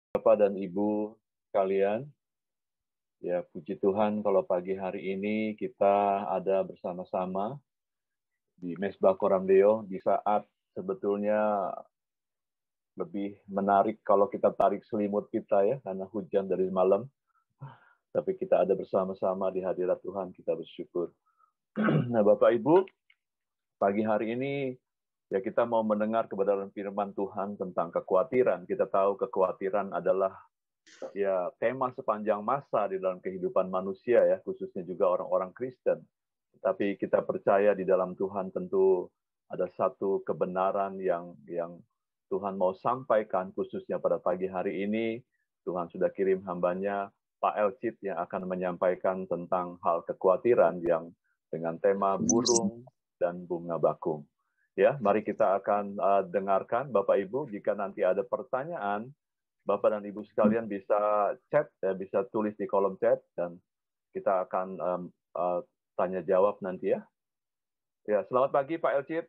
Bapak dan Ibu sekalian, ya puji Tuhan kalau pagi hari ini kita ada bersama-sama di Mesbah Koramdeo di saat sebetulnya lebih menarik kalau kita tarik selimut kita ya, karena hujan dari malam. Tapi kita ada bersama-sama di hadirat Tuhan, kita bersyukur. Nah Bapak Ibu, pagi hari ini ya kita mau mendengar kebenaran firman Tuhan tentang kekhawatiran. Kita tahu kekhawatiran adalah ya tema sepanjang masa di dalam kehidupan manusia ya, khususnya juga orang-orang Kristen. Tapi kita percaya di dalam Tuhan tentu ada satu kebenaran yang Tuhan mau sampaikan khususnya pada pagi hari ini. Tuhan sudah kirim hambanya Pak Elcid yang akan menyampaikan tentang hal kekhawatiran yang dengan tema burung dan bunga bakung. Ya, mari kita akan dengarkan Bapak Ibu. Jika nanti ada pertanyaan, Bapak dan Ibu sekalian bisa chat, ya, bisa tulis di kolom chat, dan kita akan tanya jawab nanti ya. Ya, selamat pagi Pak Elcid.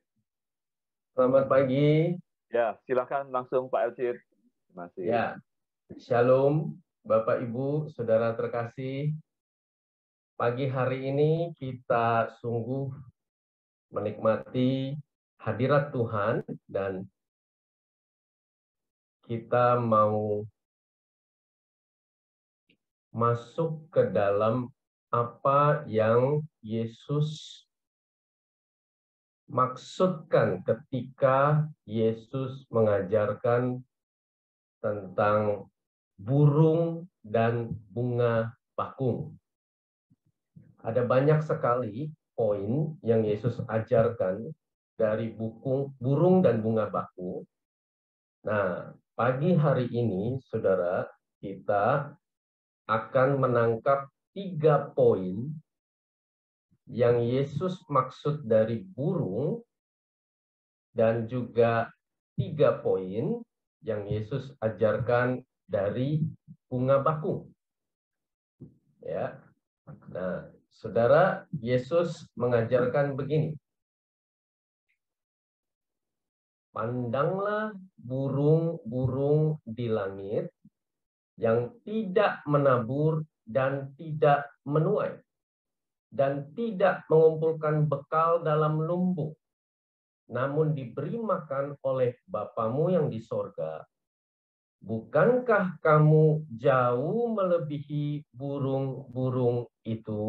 Selamat pagi. Ya, silakan langsung Pak Elcid. Terima kasih. Ya, Shalom Bapak Ibu, Saudara terkasih. Pagi hari ini kita sungguh menikmati hadirat Tuhan dan kita mau masuk ke dalam apa yang Yesus maksudkan ketika Yesus mengajarkan tentang burung dan bunga bakung. Ada banyak sekali poin yang Yesus ajarkan dari burung dan bunga bakung. Nah, pagi hari ini, saudara, kita akan menangkap 3 poin yang Yesus maksud dari burung dan juga 3 poin yang Yesus ajarkan dari bunga bakung. Ya. Nah, saudara, Yesus mengajarkan begini. Pandanglah burung-burung di langit yang tidak menabur dan tidak menuai, dan tidak mengumpulkan bekal dalam lumbung, namun diberi makan oleh Bapamu yang di sorga. Bukankah kamu jauh melebihi burung-burung itu?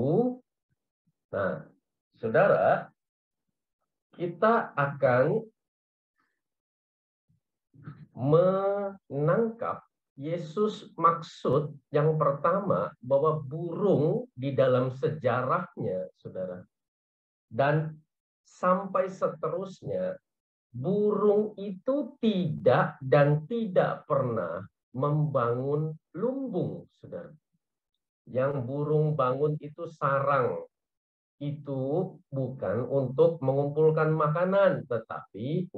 Nah, saudara, kita akan menangkap Yesus maksud yang pertama bahwa burung di dalam sejarahnya, saudara, dan sampai seterusnya, burung itu tidak dan tidak pernah membangun lumbung, saudara. Yang burung bangun itu sarang. Itu bukan untuk mengumpulkan makanan, tetapi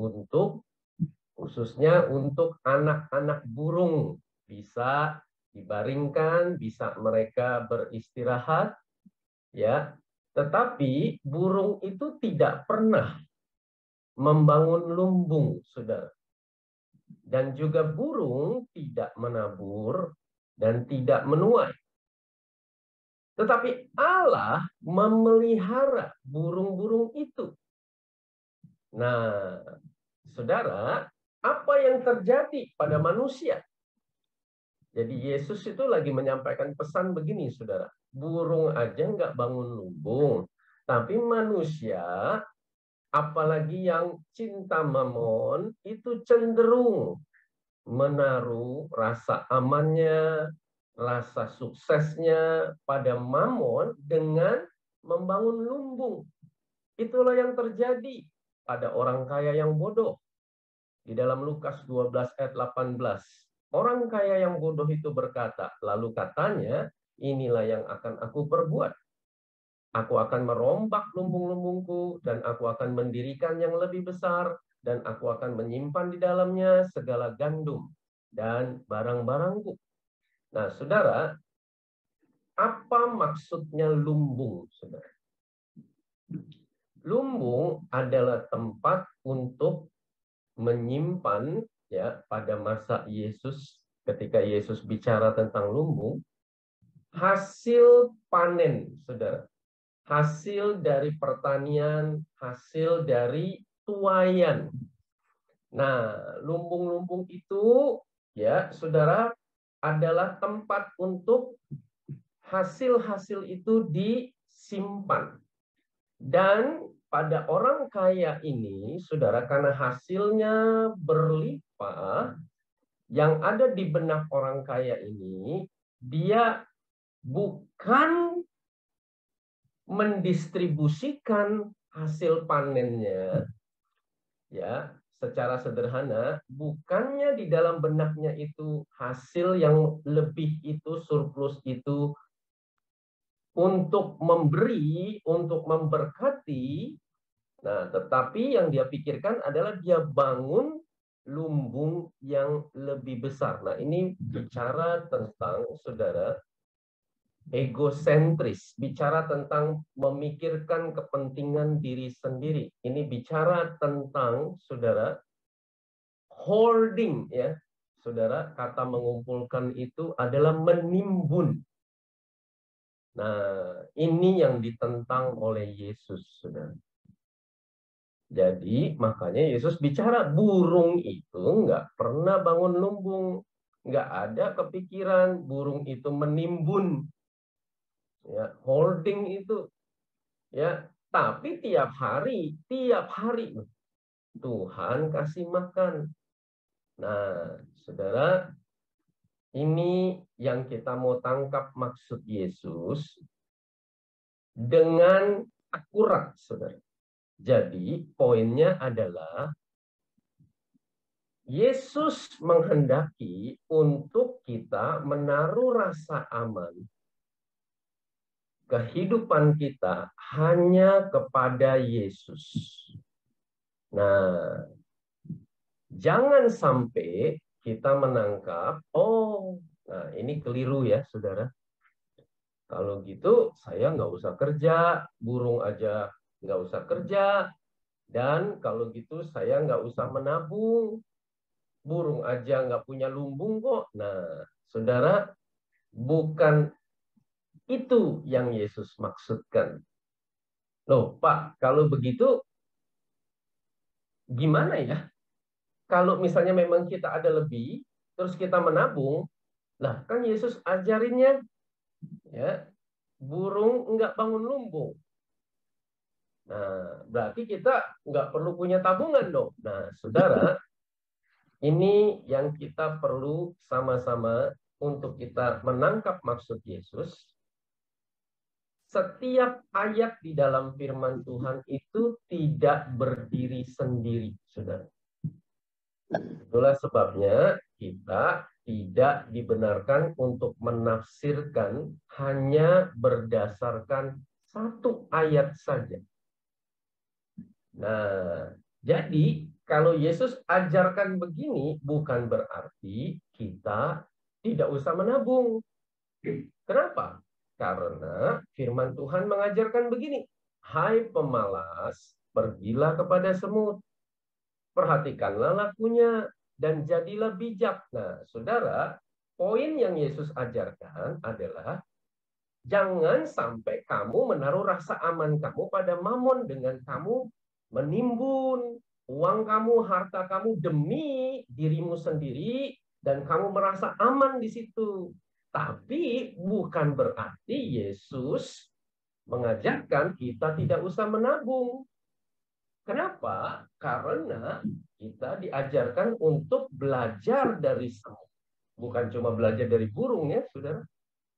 khususnya untuk anak-anak burung. Bisa dibaringkan, bisa mereka beristirahat, ya. Tetapi burung itu tidak pernah membangun lumbung, saudara. Dan juga burung tidak menabur dan tidak menuai. Tetapi Allah memelihara burung-burung itu. Nah, saudara, apa yang terjadi pada manusia? Jadi Yesus itu lagi menyampaikan pesan begini, saudara. Burung aja nggak bangun lumbung. Tapi manusia, apalagi yang cinta mamon, itu cenderung menaruh rasa amannya, rasa suksesnya pada mamon dengan membangun lumbung. Itulah yang terjadi pada orang kaya yang bodoh. Di dalam Lukas 12 ayat 18. Orang kaya yang bodoh itu berkata, lalu katanya, inilah yang akan aku perbuat. Aku akan merombak lumbung-lumbungku dan aku akan mendirikan yang lebih besar dan aku akan menyimpan di dalamnya segala gandum dan barang-barangku. Nah, saudara, apa maksudnya lumbung, saudara? Lumbung adalah tempat untuk menyimpan, ya, pada masa Yesus ketika Yesus bicara tentang lumbung, hasil panen, saudara. Hasil dari pertanian, hasil dari tuaian. Nah, lumbung-lumbung itu, ya, saudara, adalah tempat untuk hasil-hasil itu disimpan. Dan pada orang kaya ini, saudara, karena hasilnya berlimpah, yang ada di benak orang kaya ini, dia bukan mendistribusikan hasil panennya, ya, secara sederhana, bukannya di dalam benaknya itu hasil yang lebih itu, surplus itu, untuk memberi, untuk memberkati. Nah, tetapi yang dia pikirkan adalah dia bangun lumbung yang lebih besar. Nah, ini bicara tentang, saudara, egosentris, bicara tentang memikirkan kepentingan diri sendiri. Ini bicara tentang, saudara, hoarding, ya. Saudara, kata mengumpulkan itu adalah menimbun. Nah, ini yang ditentang oleh Yesus, saudara. Jadi, makanya Yesus bicara, burung itu nggak pernah bangun lumbung. Nggak ada kepikiran burung itu menimbun. Ya, holding itu. Ya, tapi tiap hari Tuhan kasih makan. Nah, saudara, ini yang kita mau tangkap maksud Yesus dengan akurat, saudara. Jadi, poinnya adalah Yesus menghendaki untuk kita menaruh rasa aman kehidupan kita hanya kepada Yesus. Nah, jangan sampai kita menangkap, nah ini keliru ya, saudara. Kalau gitu, saya nggak usah kerja, burung aja nggak usah kerja, dan kalau gitu saya nggak usah menabung, burung aja nggak punya lumbung kok. Nah, saudara, bukan itu yang Yesus maksudkan. Loh, Pak, kalau begitu gimana ya? Kalau misalnya memang kita ada lebih, terus kita menabung, lah kan Yesus ajarinnya, ya, burung nggak bangun lumbung. Nah, berarti kita nggak perlu punya tabungan dong. Nah, saudara, ini yang kita perlu sama-sama untuk kita menangkap maksud Yesus. Setiap ayat di dalam firman Tuhan itu tidak berdiri sendiri, saudara. Itulah sebabnya kita tidak dibenarkan untuk menafsirkan hanya berdasarkan satu ayat saja. Nah, jadi kalau Yesus ajarkan begini, bukan berarti kita tidak usah menabung. Kenapa? Karena firman Tuhan mengajarkan begini, hai pemalas, pergilah kepada semut, perhatikanlah lakunya, dan jadilah bijak. Nah, saudara, poin yang Yesus ajarkan adalah jangan sampai kamu menaruh rasa aman kamu pada mamon dengan kamu menimbun uang kamu, harta kamu demi dirimu sendiri, dan kamu merasa aman di situ. Tapi bukan berarti Yesus mengajarkan kita tidak usah menabung. Kenapa? Karena kita diajarkan untuk belajar dari semut. Bukan cuma belajar dari burung ya, saudara.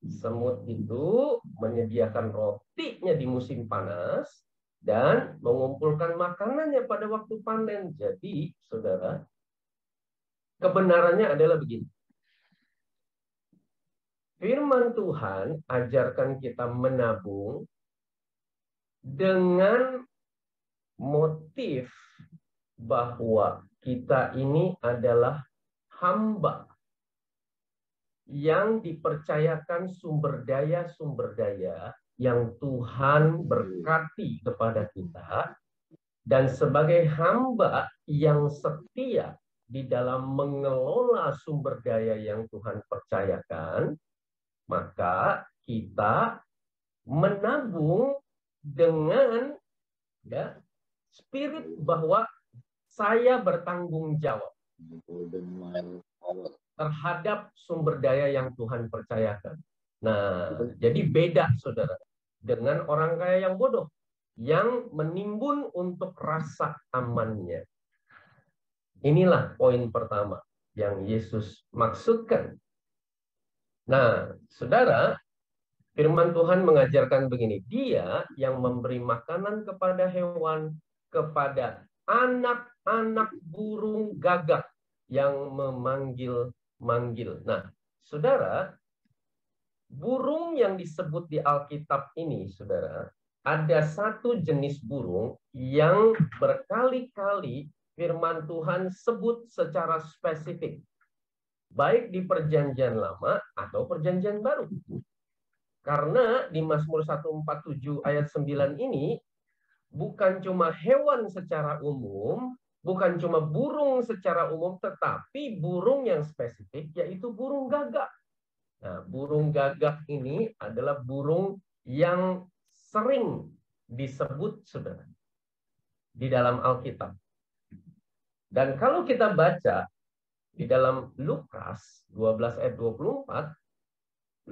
Semut itu menyediakan rotinya di musim panas dan mengumpulkan makanannya pada waktu panen. Jadi, saudara, kebenarannya adalah begini. Firman Tuhan ajarkan kita menabung dengan motif bahwa kita ini adalah hamba yang dipercayakan sumber daya yang Tuhan berkati kepada kita, dan sebagai hamba yang setia di dalam mengelola sumber daya yang Tuhan percayakan, maka kita menabung dengan ya spirit bahwa saya bertanggung jawab terhadap sumber daya yang Tuhan percayakan. Nah, jadi beda, saudara, dengan orang kaya yang bodoh, yang menimbun untuk rasa amannya. Inilah poin pertama yang Yesus maksudkan. Nah, saudara, firman Tuhan mengajarkan begini, Dia yang memberi makanan kepada hewan, kepada anak-anak burung gagak yang memanggil-manggil. Nah, saudara, burung yang disebut di Alkitab ini, saudara, ada satu jenis burung yang berkali-kali firman Tuhan sebut secara spesifik, baik di Perjanjian Lama atau Perjanjian Baru. Karena di Mazmur 147 ayat 9 ini bukan cuma hewan secara umum, bukan cuma burung secara umum, tetapi burung yang spesifik, yaitu burung gagak. Nah, burung gagak ini adalah burung yang sering disebut, saudara, di dalam Alkitab. Dan kalau kita baca di dalam Lukas 12 ayat 24,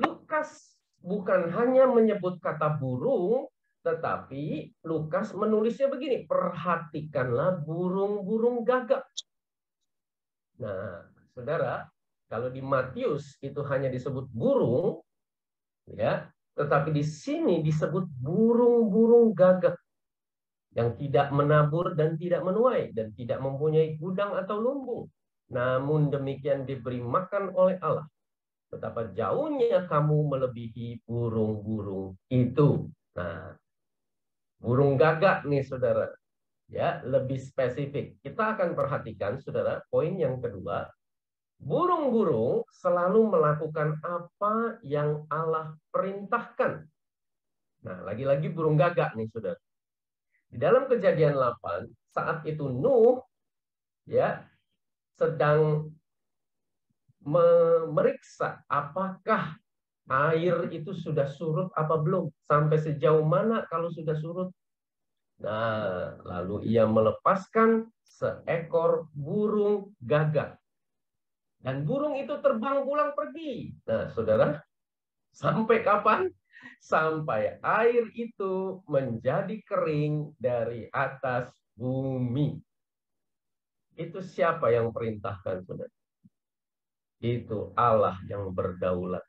Lukas bukan hanya menyebut kata burung, tetapi Lukas menulisnya begini, perhatikanlah burung-burung gagak. Nah, saudara, kalau di Matius itu hanya disebut burung, ya, tetapi di sini disebut burung-burung gagak yang tidak menabur dan tidak menuai dan tidak mempunyai gudang atau lumbung. Namun demikian diberi makan oleh Allah. Betapa jauhnya kamu melebihi burung-burung itu. Nah, burung gagak nih, saudara, ya, lebih spesifik. Kita akan perhatikan, saudara, poin yang kedua. Burung-burung selalu melakukan apa yang Allah perintahkan. Nah, lagi-lagi burung gagak nih, saudara. Di dalam Kejadian 8, saat itu Nuh ya sedang memeriksa apakah air itu sudah surut apa belum, sampai sejauh mana kalau sudah surut. Nah, lalu ia melepaskan seekor burung gagak. Dan burung itu terbang pulang pergi. Nah, saudara, sampai kapan? Sampai air itu menjadi kering dari atas bumi. Itu siapa yang perintahkan, saudara? Itu Allah yang berdaulat.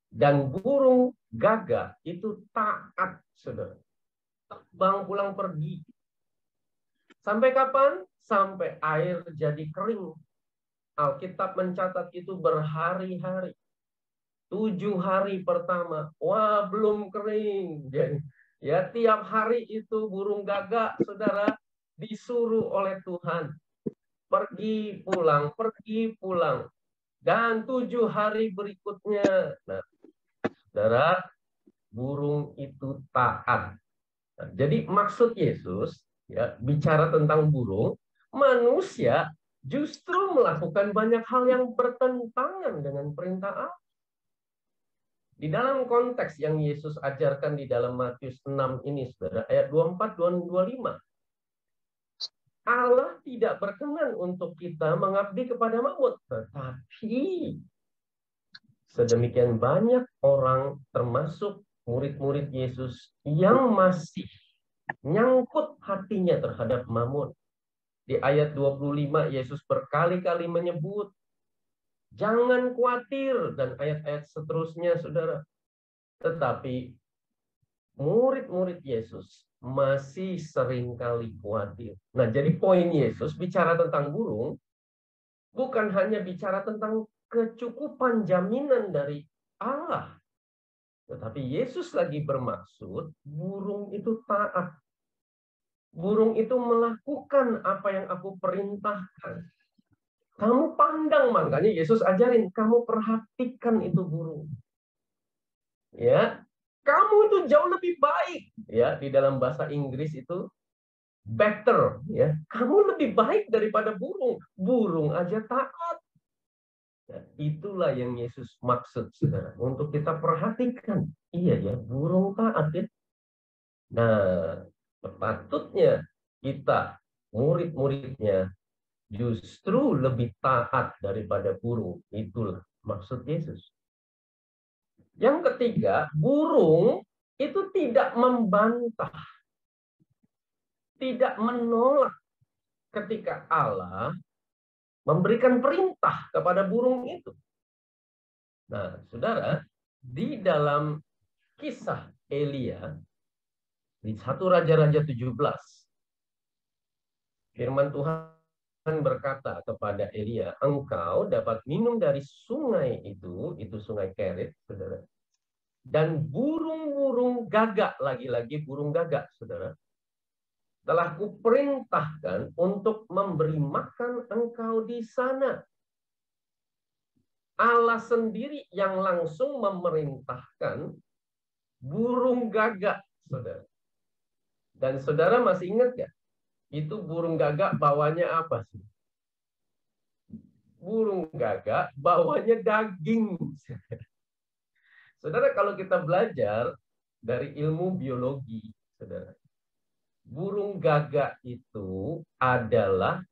Dan burung gagak itu taat, saudara. Terbang pulang pergi. Sampai kapan? Sampai air jadi kering. Alkitab mencatat itu berhari-hari. 7 hari pertama, wah belum kering. Jadi, ya tiap hari itu burung gagak, saudara, disuruh oleh Tuhan pergi pulang. Dan 7 hari berikutnya, nah, saudara, burung itu taat. Nah, jadi maksud Yesus ya bicara tentang burung, manusia justru melakukan banyak hal yang bertentangan dengan perintah Allah. Di dalam konteks yang Yesus ajarkan di dalam Matius 6 ini, saudara, ayat 24 dan 25. Allah tidak berkenan untuk kita mengabdi kepada mammon, tetapi sedemikian banyak orang, termasuk murid-murid Yesus, yang masih nyangkut hatinya terhadap mammon. Di ayat 25, Yesus berkali-kali menyebut, jangan khawatir, dan ayat-ayat seterusnya, saudara. Tetapi murid-murid Yesus masih seringkali khawatir. Nah, jadi poin Yesus bicara tentang burung, bukan hanya bicara tentang kecukupan jaminan dari Allah. Tetapi Yesus lagi bermaksud burung itu taat. Burung itu melakukan apa yang aku perintahkan. Kamu pandang, makanya Yesus ajarin, kamu perhatikan itu burung. Ya, kamu itu jauh lebih baik. Ya, di dalam bahasa Inggris itu better, ya. Kamu lebih baik daripada burung. Burung aja taat. Nah, itulah yang Yesus maksud, saudara. Untuk kita perhatikan. Iya ya, burung taat ya. Nah, sepatutnya kita, murid-muridnya, justru lebih taat daripada burung. Itulah maksud Yesus. Yang ketiga, burung itu tidak membantah, tidak menolak ketika Allah memberikan perintah kepada burung itu. Nah, saudara, di dalam kisah Elia, di 1 Raja-Raja 17, firman Tuhan berkata kepada Elia, engkau dapat minum dari sungai itu sungai Kerit, saudara. Dan burung-burung gagak, lagi-lagi burung gagak, saudara, telah kuperintahkan untuk memberi makan engkau di sana. Allah sendiri yang langsung memerintahkan burung gagak, saudara. Dan saudara masih ingat nggak? Itu burung gagak bawanya apa sih? Burung gagak bawanya daging. Saudara, kalau kita belajar dari ilmu biologi, saudara, burung gagak itu adalah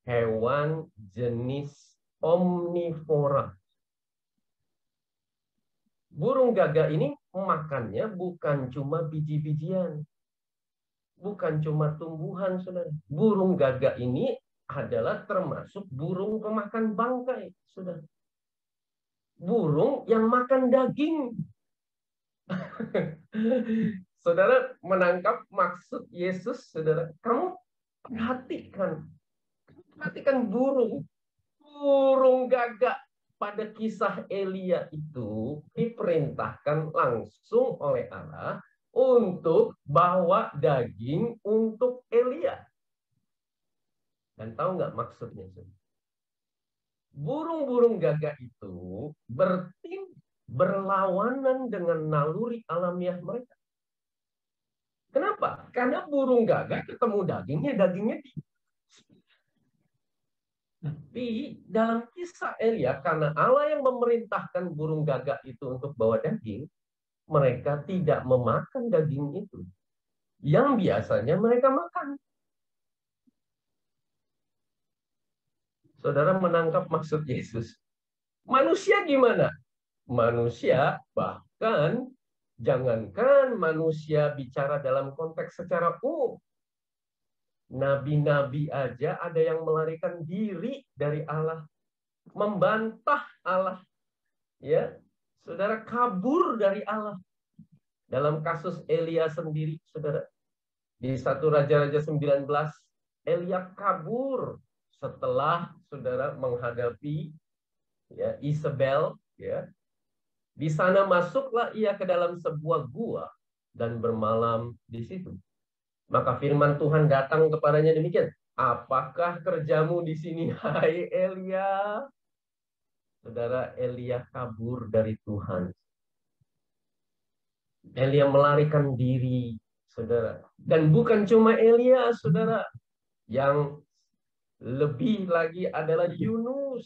hewan jenis omnivora. Burung gagak ini makannya bukan cuma biji-bijian, bukan cuma tumbuhan, saudara. Burung gagak ini adalah termasuk burung pemakan bangkai, saudara. Burung yang makan daging. Saudara menangkap maksud Yesus, saudara. Kamu perhatikan burung gagak pada kisah Elia itu diperintahkan langsung oleh Allah untuk bawa daging untuk Elia. Dan tahu nggak maksudnya? Burung-burung gagak itu berlawanan dengan naluri alamiah mereka. Kenapa? Karena burung gagak ketemu dagingnya tapi dalam kisah Elia, karena Allah yang memerintahkan burung gagak itu untuk bawa daging, mereka tidak memakan daging itu. Yang biasanya mereka makan. Saudara menangkap maksud Yesus. Manusia gimana? Manusia bahkan jangankan manusia bicara dalam konteks secara umum. Nabi-nabi aja ada yang melarikan diri dari Allah, membantah Allah, ya, saudara, kabur dari Allah. Dalam kasus Elia sendiri, saudara, di 1 Raja-Raja 19, Elia kabur setelah, saudara, menghadapi ya Isabel, ya. Di sana masuklah ia ke dalam sebuah gua dan bermalam di situ. Maka firman Tuhan datang kepadanya demikian, apakah kerjamu di sini, hai Elia? Saudara, Elia kabur dari Tuhan. Elia melarikan diri, saudara. Dan bukan cuma Elia, saudara. Yang lebih lagi adalah Yunus.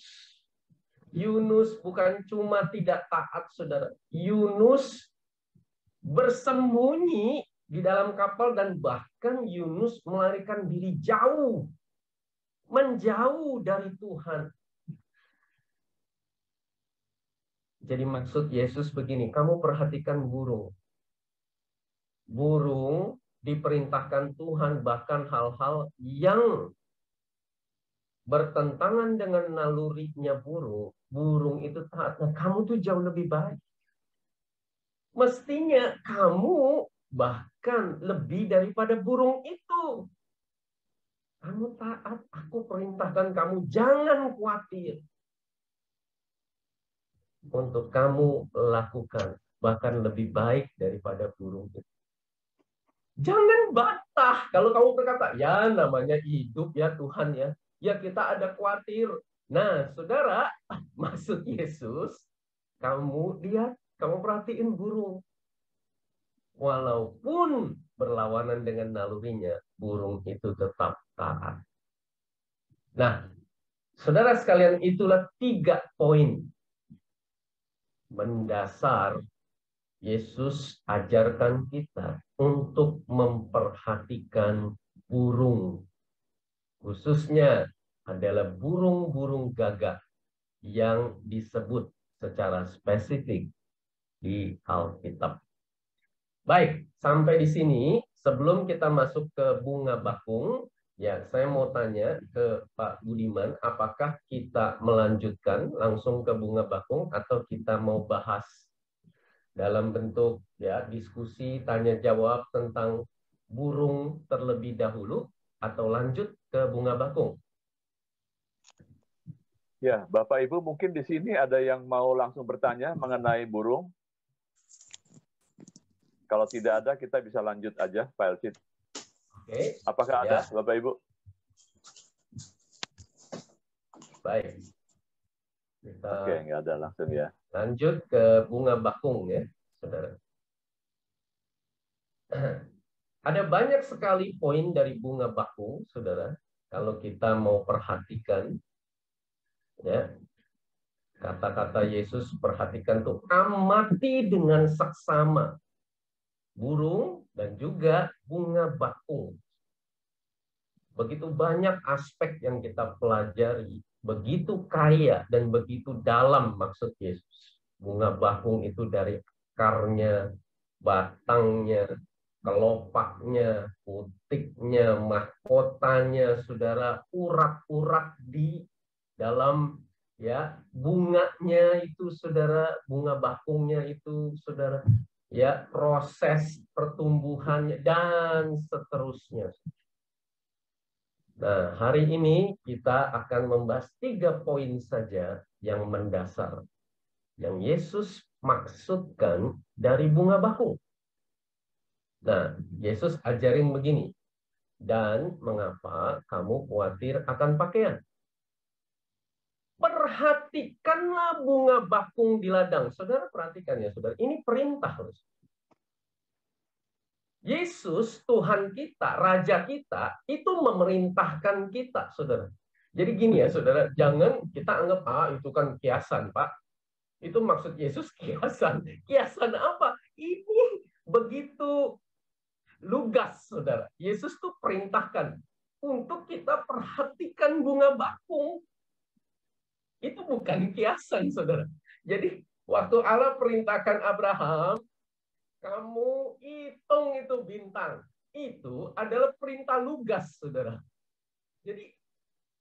Yunus bukan cuma tidak taat, saudara. Yunus bersembunyi di dalam kapal dan bahkan Yunus melarikan diri jauh, menjauh dari Tuhan. Jadi maksud Yesus begini, kamu perhatikan burung. Burung diperintahkan Tuhan bahkan hal-hal yang bertentangan dengan nalurinya burung. Burung itu taat. Nah, kamu tuh jauh lebih baik. Mestinya kamu bahkan lebih daripada burung itu. Kamu taat, aku perintahkan kamu jangan khawatir. Untuk kamu lakukan bahkan lebih baik daripada burung itu. Jangan bantah. Kalau kamu berkata, ya namanya hidup ya Tuhan ya. Ya kita ada khawatir. Nah, saudara, maksud Yesus, kamu lihat, kamu perhatiin burung. Walaupun berlawanan dengan nalurinya, burung itu tetap taat. Nah, saudara sekalian, itulah 3 poin mendasar Yesus ajarkan kita untuk memperhatikan burung. Khususnya adalah burung-burung gagak yang disebut secara spesifik di Alkitab. Baik, sampai di sini. Sebelum kita masuk ke bunga bakung, ya, saya mau tanya ke Pak Budiman, apakah kita melanjutkan langsung ke bunga bakung atau kita mau bahas dalam bentuk ya diskusi tanya jawab tentang burung terlebih dahulu atau lanjut ke bunga bakung? Ya, Bapak Ibu mungkin di sini ada yang mau langsung bertanya mengenai burung. Kalau tidak ada, kita bisa lanjut aja, Pak Elcid. Oke. Apakah ada, Bapak Ibu? Baik. Kita Oke, nggak ada langsung ya. lanjut ke bunga bakung ya, saudara. Ada banyak sekali poin dari bunga bakung, saudara. Kalau kita mau perhatikan, ya, kata-kata Yesus perhatikan tuh amati dengan seksama burung dan juga bunga bakung. Begitu banyak aspek yang kita pelajari, begitu kaya dan begitu dalam maksud Yesus. Bunga bakung itu dari akarnya, batangnya, kelopaknya, putiknya, mahkotanya, saudara, urat-urat di dalam ya bunganya itu, saudara, bunga bakungnya itu, saudara, ya, proses pertumbuhannya dan seterusnya. Nah, hari ini kita akan membahas 3 poin saja yang mendasar yang Yesus maksudkan dari bunga bakung. Nah, Yesus ajarin begini, dan mengapa kamu khawatir akan pakaian? Perhatikanlah bunga bakung di ladang. Saudara perhatikan ya, saudara. Ini perintah. Yesus, Tuhan kita, Raja kita, itu memerintahkan kita, saudara. Jadi gini ya, saudara, jangan kita anggap, itu kan kiasan, Pak. Itu maksud Yesus kiasan. Kiasan apa? Ini begitu lugas, saudara. Yesus tuh perintahkan untuk kita perhatikan bunga bakung. Itu bukan kiasan, saudara. Jadi waktu Allah perintahkan Abraham, kamu hitung itu bintang. Itu adalah perintah lugas, saudara. Jadi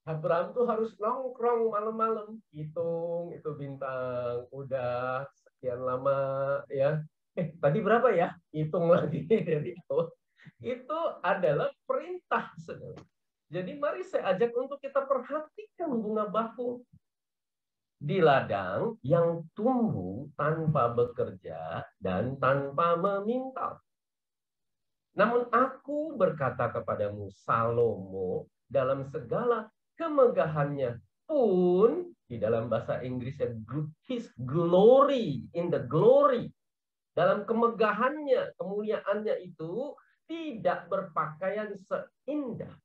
Abraham tuh harus nongkrong malam-malam, hitung itu bintang. Udah sekian lama ya. Tadi berapa ya? Hitung lagi dari awal. Itu adalah perintah, saudara. Jadi mari saya ajak untuk kita perhatikan bunga bakung di ladang yang tumbuh tanpa bekerja dan tanpa memintal. Namun aku berkata kepadamu, Salomo, dalam segala kemegahannya pun, di dalam bahasa Inggrisnya, his glory, in the glory, dalam kemegahannya, kemuliaannya itu, tidak berpakaian seindah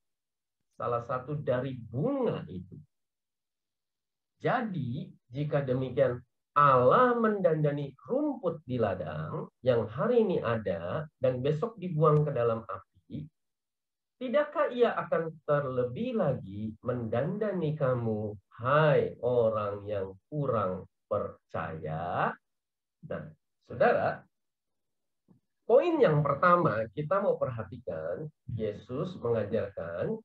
salah satu dari bunga itu. Jadi, jika demikian, Allah mendandani rumput di ladang yang hari ini ada dan besok dibuang ke dalam api, tidakkah ia akan terlebih lagi mendandani kamu, hai orang yang kurang percaya? Nah, saudara, poin yang pertama kita mau perhatikan, Yesus mengajarkan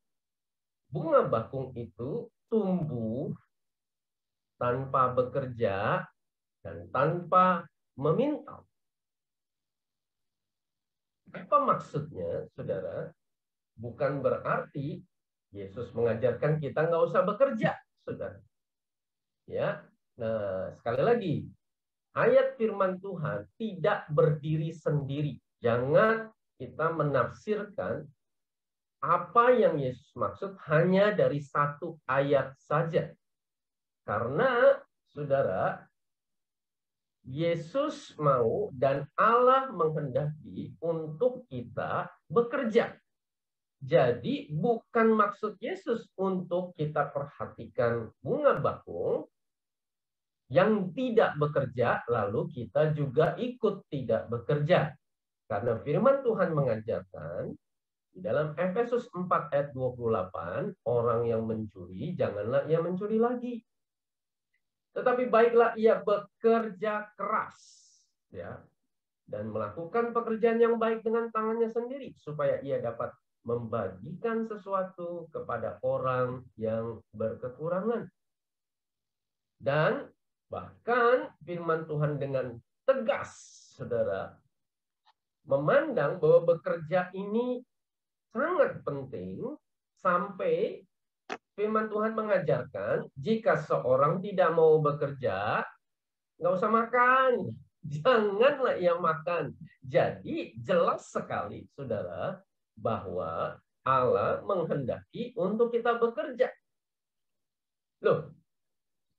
bunga bakung itu tumbuh tanpa bekerja dan tanpa meminta. Apa maksudnya, saudara? Bukan berarti Yesus mengajarkan kita nggak usah bekerja, saudara. Ya, nah sekali lagi, ayat firman Tuhan tidak berdiri sendiri. Jangan kita menafsirkan apa yang Yesus maksud hanya dari satu ayat saja. Karena, saudara, Yesus mau dan Allah menghendaki untuk kita bekerja. Jadi bukan maksud Yesus untuk kita perhatikan bunga bakung yang tidak bekerja, lalu kita juga ikut tidak bekerja. Karena firman Tuhan mengajarkan, di dalam Efesus 4 ayat 28, orang yang mencuri, janganlah ia mencuri lagi. Tetapi baiklah ia bekerja keras, ya, dan melakukan pekerjaan yang baik dengan tangannya sendiri, supaya ia dapat membagikan sesuatu kepada orang yang berkekurangan. Dan bahkan firman Tuhan dengan tegas, saudara, memandang bahwa bekerja ini sangat penting, sampai firman Tuhan mengajarkan, jika seorang tidak mau bekerja, nggak usah makan. Janganlah ia makan. Jadi jelas sekali, saudara, bahwa Allah menghendaki untuk kita bekerja. Loh,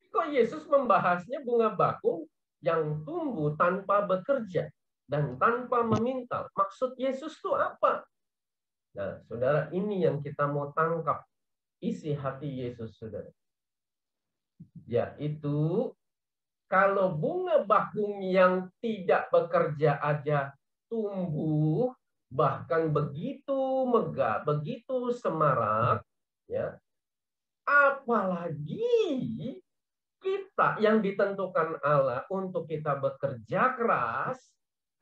kok Yesus membahasnya bunga bakung yang tumbuh tanpa bekerja dan tanpa meminta? Maksud Yesus itu apa? Nah, saudara, ini yang kita mau tangkap isi hati Yesus, saudara. Yaitu, kalau bunga bakung yang tidak bekerja aja tumbuh, bahkan begitu megah, begitu semarak, ya, apalagi kita yang ditentukan Allah untuk kita bekerja keras,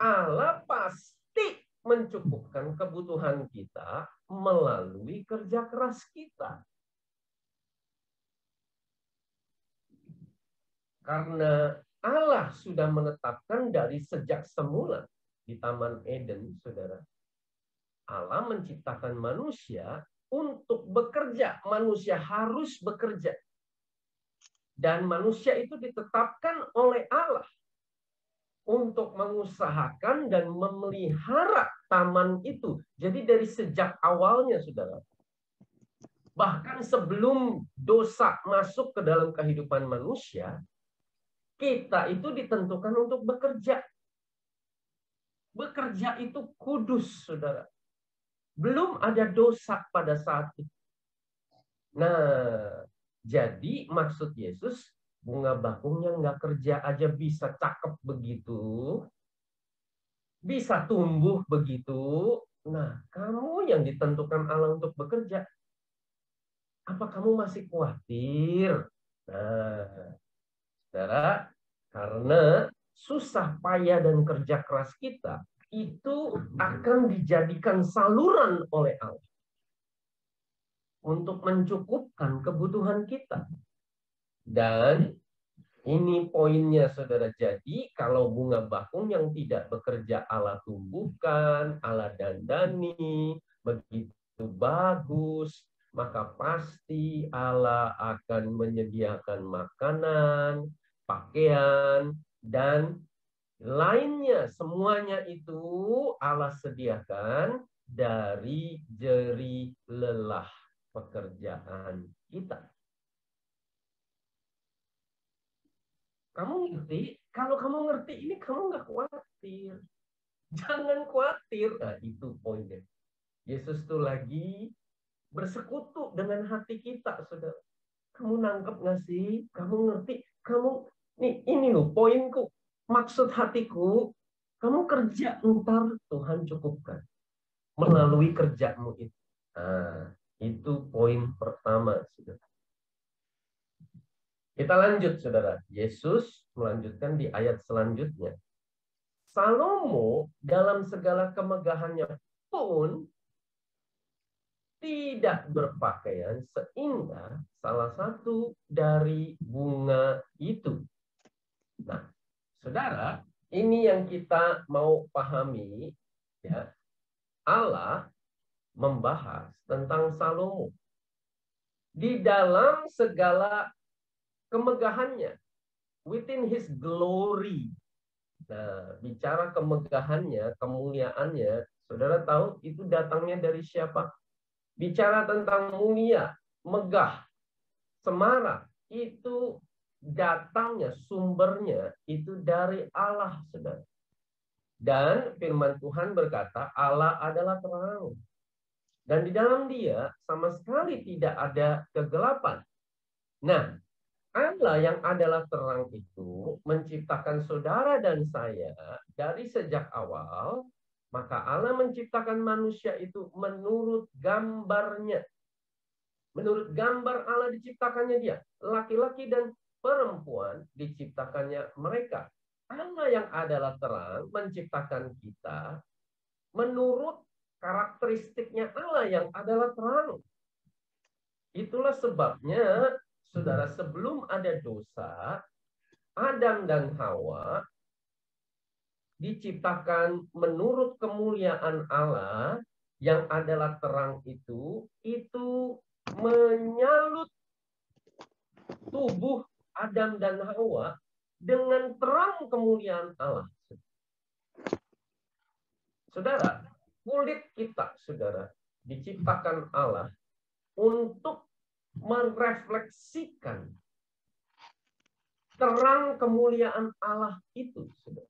Allah pasti mencukupkan kebutuhan kita melalui kerja keras kita. Karena Allah sudah menetapkan dari sejak semula di Taman Eden, saudara. Allah menciptakan manusia untuk bekerja. Manusia harus bekerja. Dan manusia itu ditetapkan oleh Allah untuk mengusahakan dan memelihara taman itu. Jadi dari sejak awalnya, saudara. Bahkan sebelum dosa masuk ke dalam kehidupan manusia, kita itu ditentukan untuk bekerja. Bekerja itu kudus, saudara. Belum ada dosa pada saat itu. Nah, jadi maksud Yesus, bunga bakungnya nggak kerja aja bisa cakep begitu, bisa tumbuh begitu. Nah, kamu yang ditentukan Allah untuk bekerja, apa kamu masih khawatir? Nah, saudara, karena susah payah dan kerja keras kita itu akan dijadikan saluran oleh Allah untuk mencukupkan kebutuhan kita. Dan ini poinnya, saudara. Jadi kalau bunga bakung yang tidak bekerja Allah tumbuhkan, Allah dandani, begitu bagus, maka pasti Allah akan menyediakan makanan, pakaian, dan lainnya. Semuanya itu Allah sediakan dari jerih lelah pekerjaan kita. Kamu ngerti? Kalau kamu ngerti ini, kamu nggak khawatir. Jangan khawatir. Nah, itu poinnya. Yesus tuh lagi bersekutu dengan hati kita, saudara. Kamu nangkep nggak sih? Kamu ngerti? Kamu, nih, ini loh poinku. Maksud hatiku, kamu kerja, ntar Tuhan cukupkan melalui kerjamu itu. Nah, itu poin pertama, saudara. Kita lanjut, saudara. Yesus melanjutkan di ayat selanjutnya. Salomo dalam segala kemegahannya pun tidak berpakaian seindah salah satu dari bunga itu. Nah, saudara, ini yang kita mau pahami, ya. Allah membahas tentang Salomo di dalam segala kemegahannya, within his glory. Nah, bicara kemegahannya, kemuliaannya, saudara tahu itu datangnya dari siapa? Bicara tentang mulia, megah, semarak, itu datangnya, sumbernya itu dari Allah, saudara. Dan firman Tuhan berkata, Allah adalah terang. Dan di dalam Dia sama sekali tidak ada kegelapan. Nah, Allah yang adalah terang itu menciptakan saudara dan saya dari sejak awal, maka Allah menciptakan manusia itu menurut gambarnya. Menurut gambar Allah diciptakannya dia. Laki-laki dan perempuan diciptakannya mereka. Allah yang adalah terang menciptakan kita menurut karakteristiknya Allah yang adalah terang. Itulah sebabnya, saudara, sebelum ada dosa, Adam dan Hawa diciptakan menurut kemuliaan Allah yang adalah terang itu menyalut tubuh Adam dan Hawa dengan terang kemuliaan Allah. Saudara, kulit kita, saudara, diciptakan Allah untuk merefleksikan terang kemuliaan Allah itu, saudara.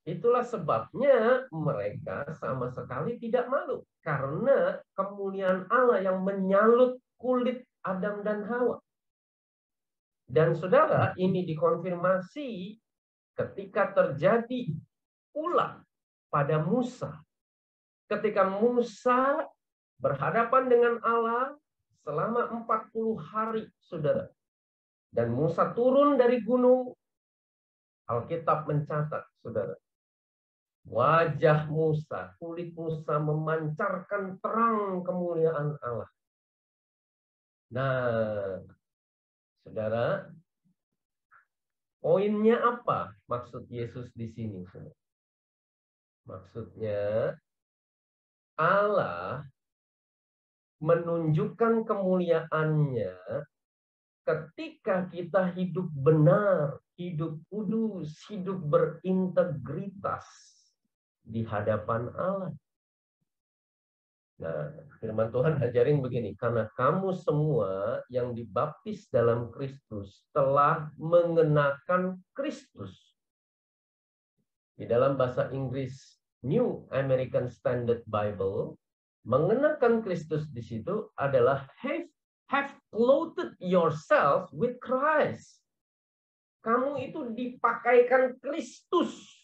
Itulah sebabnya mereka sama sekali tidak malu. Karena kemuliaan Allah yang menyalut kulit Adam dan Hawa. Dan saudara, ini dikonfirmasi ketika terjadi ulah pada Musa. Ketika Musa berhadapan dengan Allah selama 40 hari, saudara. Dan Musa turun dari gunung, Alkitab mencatat, saudara. Wajah Musa, kulit Musa memancarkan terang kemuliaan Allah. Nah, saudara, poinnya apa maksud Yesus di sini? Saudara? Maksudnya, Allah menunjukkan kemuliaannya ketika kita hidup benar, hidup kudus, hidup berintegritas di hadapan Allah. Nah, firman Tuhan ajarin begini, karena kamu semua yang dibaptis dalam Kristus telah mengenakan Kristus. Di dalam bahasa Inggris New American Standard Bible, mengenakan Kristus di situ adalah have clothed yourself with Christ. Kamu itu dipakaikan Kristus.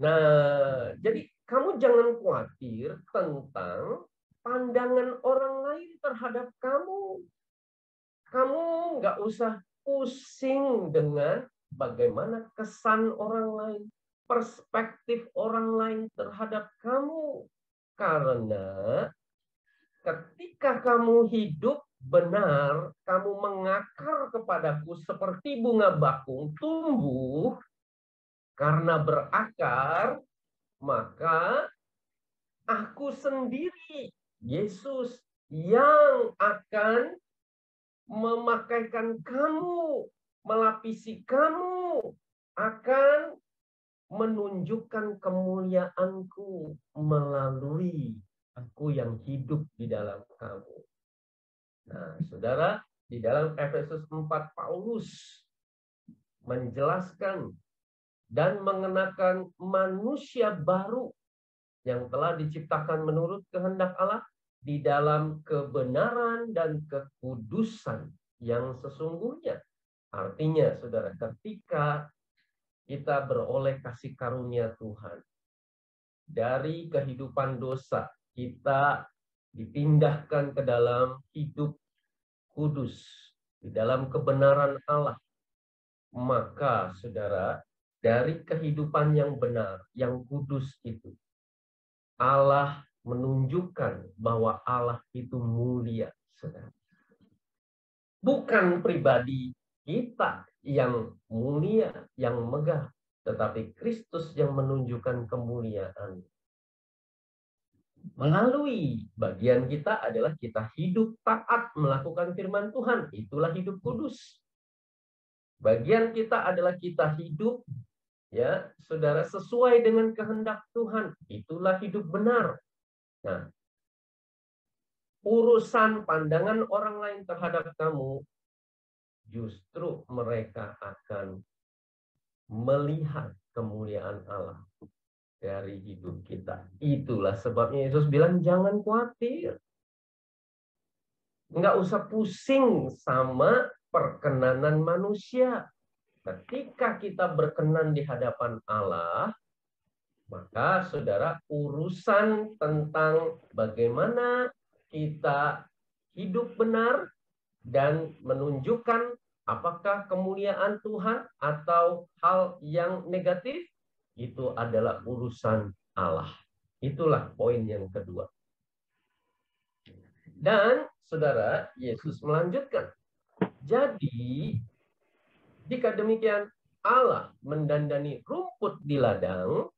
Nah, jadi kamu jangan khawatir tentang pandangan orang lain terhadap kamu. Kamu nggak usah pusing dengan bagaimana kesan orang lain, perspektif orang lain terhadap kamu. Karena ketika kamu hidup benar, kamu mengakar kepadaku seperti bunga bakung tumbuh, karena berakar, maka aku sendiri, Yesus, yang akan memakaikan kamu, melapisi kamu, akan menunjukkan kemuliaanku melalui aku yang hidup di dalam kamu. Nah, saudara, di dalam Efesus 4, Paulus menjelaskan dan mengenakan manusia baru yang telah diciptakan menurut kehendak Allah di dalam kebenaran dan kekudusan yang sesungguhnya. Artinya, saudara, ketika kita beroleh kasih karunia Tuhan, dari kehidupan dosa, kita dipindahkan ke dalam hidup kudus, di dalam kebenaran Allah. Maka, saudara, dari kehidupan yang benar, yang kudus itu, Allah menunjukkan bahwa Allah itu mulia, saudara. Bukan pribadi kita yang mulia, yang megah, tetapi Kristus yang menunjukkan kemuliaan. Melalui bagian kita adalah kita hidup taat melakukan firman Tuhan. Itulah hidup kudus. Bagian kita adalah kita hidup, ya, saudara, sesuai dengan kehendak Tuhan. Itulah hidup benar. Nah, urusan pandangan orang lain terhadap kamu, justru mereka akan melihat kemuliaan Allah dari hidup kita. Itulah sebabnya Yesus bilang jangan khawatir. Nggak usah pusing sama perkenanan manusia. Ketika kita berkenan di hadapan Allah, maka saudara, urusan tentang bagaimana kita hidup benar dan menunjukkan apakah kemuliaan Tuhan atau hal yang negatif, itu adalah urusan Allah. Itulah poin yang kedua. Dan saudara, Yesus melanjutkan. Jadi, jika demikian Allah mendandani rumput di ladang,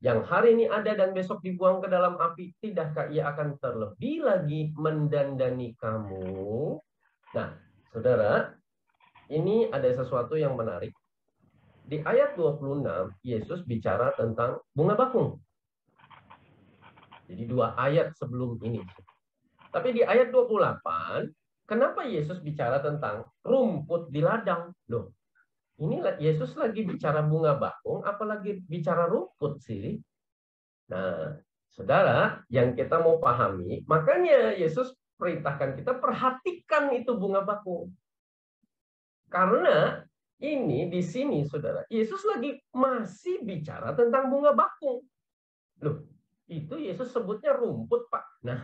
yang hari ini ada dan besok dibuang ke dalam api, tidakkah ia akan terlebih lagi mendandani kamu? Nah, saudara, ini ada sesuatu yang menarik. Di ayat 26, Yesus bicara tentang bunga bakung. Jadi 2 ayat sebelum ini. Tapi di ayat 28, kenapa Yesus bicara tentang rumput di ladang? Loh, ini Yesus lagi bicara bunga bakung, apalagi bicara rumput sih? Nah, saudara, yang kita mau pahami, makanya Yesus perintahkan kita perhatikan itu bunga bakung. Karena ini di sini, saudara, Yesus lagi masih bicara tentang bunga bakung. Loh, itu Yesus sebutnya rumput, Pak. Nah,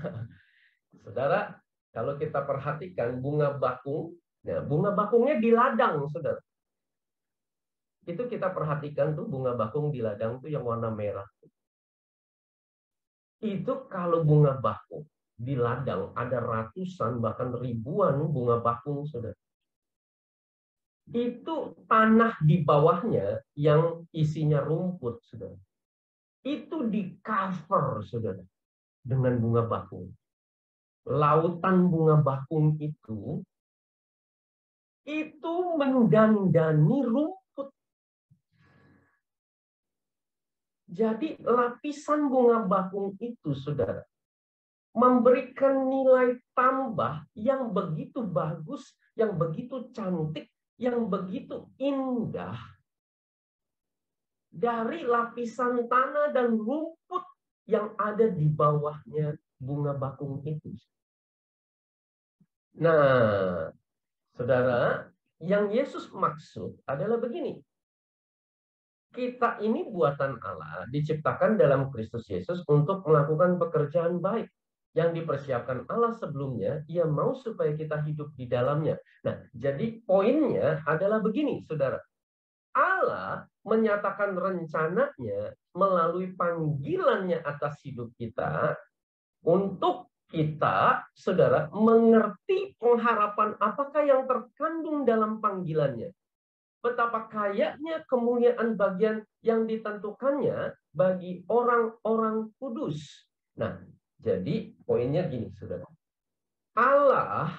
saudara, kalau kita perhatikan bunga bakung, nah, bunga bakungnya di ladang, saudara. Itu kita perhatikan tuh bunga bakung di ladang tuh yang warna merah. Itu kalau bunga bakung di ladang ada ratusan bahkan ribuan bunga bakung, saudara. Itu tanah di bawahnya yang isinya rumput, saudara. Itu di cover, saudara, dengan bunga bakung. Lautan bunga bakung itu mendandani rumput. Jadi lapisan bunga bakung itu, saudara, memberikan nilai tambah yang begitu bagus, yang begitu cantik, yang begitu indah dari lapisan tanah dan rumput yang ada di bawahnya bunga bakung itu. Nah, saudara, yang Yesus maksud adalah begini. Kita ini buatan Allah, diciptakan dalam Kristus Yesus untuk melakukan pekerjaan baik yang dipersiapkan Allah sebelumnya. Ia mau supaya kita hidup di dalamnya. Nah, jadi poinnya adalah begini, saudara. Allah menyatakan rencananya melalui panggilannya atas hidup kita untuk kita, saudara, mengerti pengharapan apakah yang terkandung dalam panggilannya. Betapa kayanya kemuliaan bagian yang ditentukannya bagi orang-orang kudus. Nah, jadi poinnya gini, saudara. Allah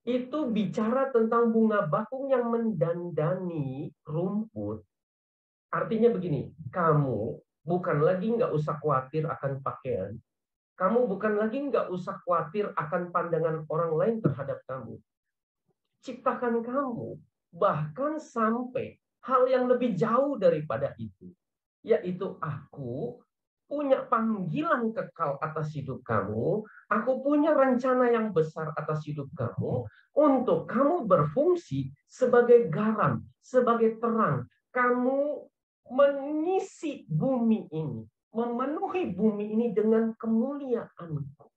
itu bicara tentang bunga bakung yang mendandani rumput. Artinya begini, kamu bukan lagi nggak usah khawatir akan pakaian. Kamu bukan lagi nggak usah khawatir akan pandangan orang lain terhadap kamu. Ciptakan kamu, bahkan sampai hal yang lebih jauh daripada itu, yaitu aku punya panggilan kekal atas hidup kamu, aku punya rencana yang besar atas hidup kamu, untuk kamu berfungsi sebagai garam, sebagai terang. Kamu mengisi bumi ini, memenuhi bumi ini dengan kemuliaan-Ku.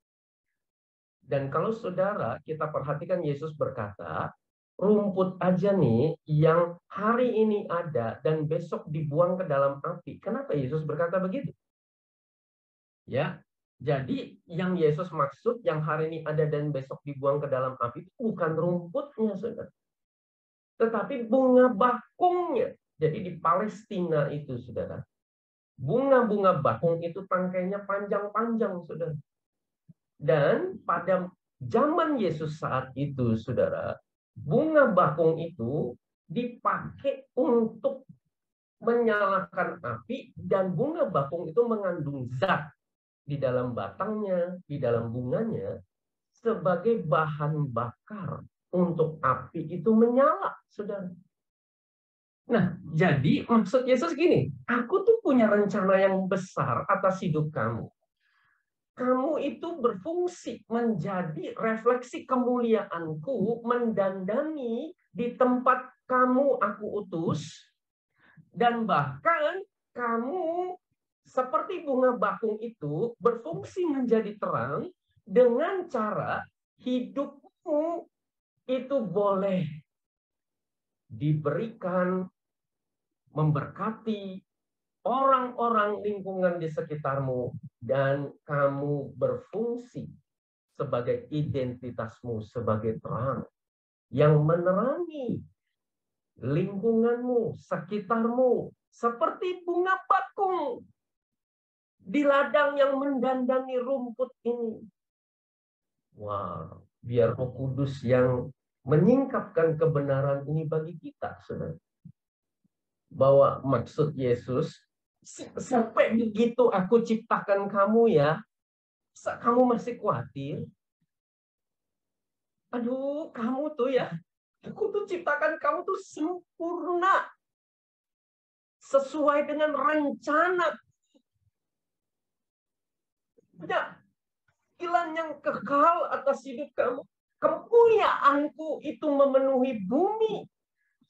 Dan kalau saudara, kita perhatikan Yesus berkata, rumput aja nih yang hari ini ada dan besok dibuang ke dalam api. Kenapa Yesus berkata begitu? Ya, jadi yang Yesus maksud yang hari ini ada dan besok dibuang ke dalam api itu bukan rumputnya, saudara. Tetapi bunga bakungnya. Jadi di Palestina itu, saudara, bunga-bunga bakung itu tangkainya panjang-panjang, saudara. Dan pada zaman Yesus saat itu, saudara, bunga bakung itu dipakai untuk menyalakan api, dan bunga bakung itu mengandung zat di dalam batangnya, di dalam bunganya, sebagai bahan bakar untuk api itu menyala, saudara. Nah, jadi maksud Yesus gini, aku tuh punya rencana yang besar atas hidup kamu. Kamu itu berfungsi menjadi refleksi kemuliaanku, mendandani di tempat kamu aku utus, dan bahkan kamu seperti bunga bakung itu berfungsi menjadi terang dengan cara hidupmu itu boleh diberikan, memberkati orang-orang lingkungan di sekitarmu, dan kamu berfungsi sebagai identitasmu sebagai terang yang menerangi lingkunganmu, sekitarmu, seperti bunga bakung di ladang yang mendandani rumput ini. Wow, biar Roh Kudus yang menyingkapkan kebenaran ini bagi kita, saudara. Bahwa maksud Yesus, sampai begitu aku ciptakan kamu ya, kamu masih khawatir? Aduh, kamu tuh ya, aku tuh ciptakan kamu tuh sempurna. Sesuai dengan rencana. Punya panggilan yang kekal atas hidup kamu. Kemuliaanku itu memenuhi bumi.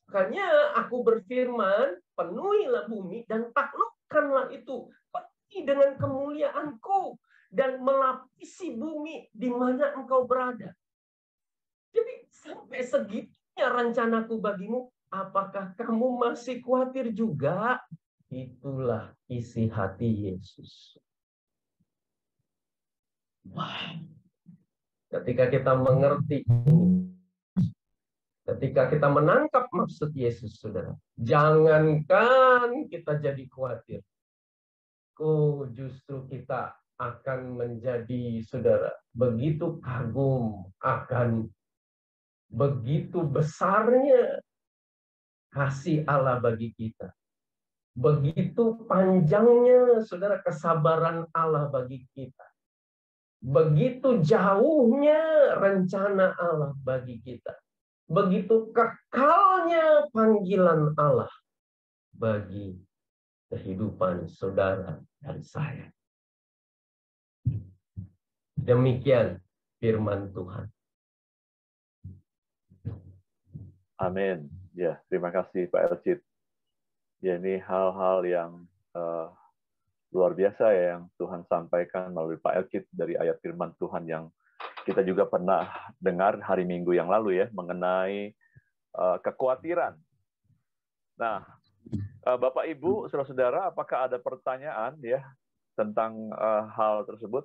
Makanya aku berfirman, penuhilah bumi dan taklukkanlah itu. Penuhi dengan kemuliaanku dan melapisi bumi di mana engkau berada. Jadi sampai segitunya rencanaku bagimu, apakah kamu masih khawatir juga? Itulah isi hati Yesus. Wah, ketika kita mengerti ini, ketika kita menangkap maksud Yesus, saudara, jangankan kita jadi khawatir, justru kita akan menjadi, saudara, begitu kagum akan begitu besarnya kasih Allah bagi kita. Begitu panjangnya, saudara, kesabaran Allah bagi kita. Begitu jauhnya rencana Allah bagi kita. Begitu kekalnya panggilan Allah bagi kehidupan saudara dan saya. Demikian firman Tuhan. Amin. Ya, terima kasih Pak Elcid. Ya, ini hal-hal yang luar biasa ya yang Tuhan sampaikan melalui Pak Elcid dari ayat firman Tuhan yang kita juga pernah dengar hari Minggu yang lalu ya, mengenai kekhawatiran. Nah, Bapak Ibu, saudara-saudara, apakah ada pertanyaan ya tentang hal tersebut?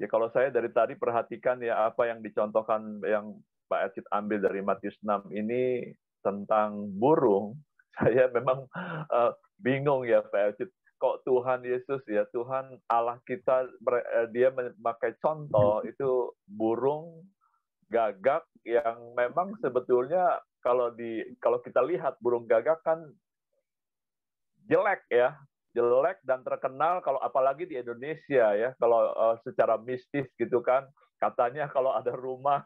Ya kalau saya dari tadi perhatikan ya apa yang dicontohkan yang Pak Elcid ambil dari Matius 6 ini tentang burung, saya memang bingung ya Pak Elcid. Kok Tuhan Yesus ya, Tuhan Allah kita, dia memakai contoh itu burung gagak yang memang sebetulnya kalau kita lihat burung gagak kan jelek ya, jelek dan terkenal kalau apalagi di Indonesia ya, kalau secara mistis gitu kan, katanya kalau ada rumah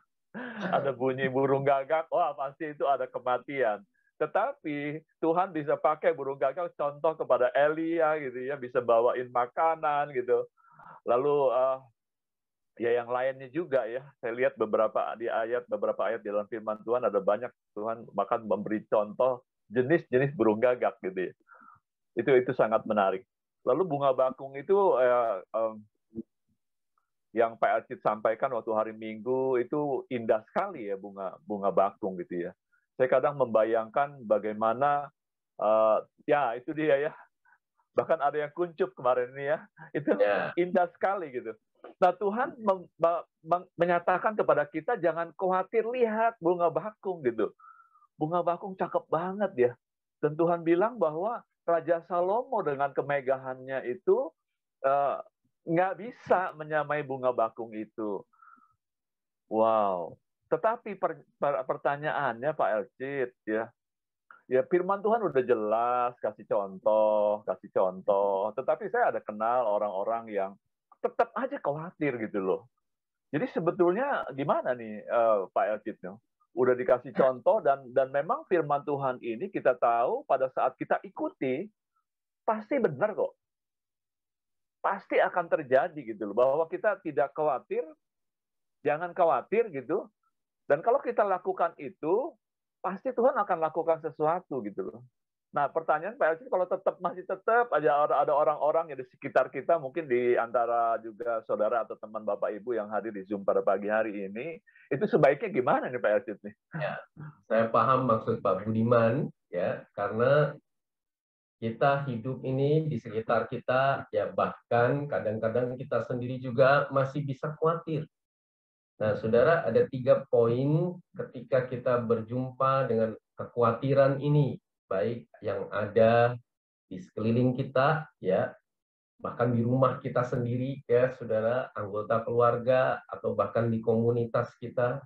ada bunyi burung gagak, wah pasti itu ada kematian. Tetapi Tuhan bisa pakai burung gagak contoh kepada Elia gitu ya, bisa bawain makanan gitu. Lalu ya yang lainnya juga ya, saya lihat beberapa ayat di dalam firman Tuhan ada banyak Tuhan bahkan memberi contoh jenis-jenis burung gagak gitu ya. Itu sangat menarik. Lalu bunga bakung itu yang Pak Elcid sampaikan waktu hari Minggu itu indah sekali ya bunga bakung gitu ya. Saya kadang membayangkan bagaimana ya itu dia ya. Bahkan ada yang kuncup kemarin ini ya. Itu indah sekali gitu. Nah Tuhan menyatakan kepada kita jangan khawatir, lihat bunga bakung gitu. Bunga bakung cakep banget ya. Dan Tuhan bilang bahwa Raja Salomo dengan kemegahannya itu nggak bisa menyamai bunga bakung itu. Wow. Tetapi pertanyaannya Pak Elcid ya, firman Tuhan udah jelas kasih contoh. Tetapi saya ada kenal orang-orang yang tetap aja khawatir gitu loh. Jadi sebetulnya gimana nih Pak Elcid? udah dikasih contoh, dan memang firman Tuhan ini kita tahu pada saat kita ikuti pasti benar kok. Pasti akan terjadi gitu loh, bahwa kita tidak khawatir, jangan khawatir gitu. Dan kalau kita lakukan itu, pasti Tuhan akan lakukan sesuatu gitu loh. Nah, pertanyaan Pak Elsi, kalau masih tetap ada orang-orang yang di sekitar kita, mungkin di antara juga saudara atau teman Bapak Ibu yang hadir di Zoom pada pagi hari ini, itu sebaiknya gimana nih Pak Elsi nih? Ya, saya paham maksud Pak Budiman, ya, karena kita hidup ini di sekitar kita, ya bahkan kadang-kadang kita sendiri juga masih bisa khawatir. Nah, saudara, ada 3 poin ketika kita berjumpa dengan kekhawatiran ini, baik yang ada di sekeliling kita, ya, bahkan di rumah kita sendiri, ya, saudara, anggota keluarga, atau bahkan di komunitas kita.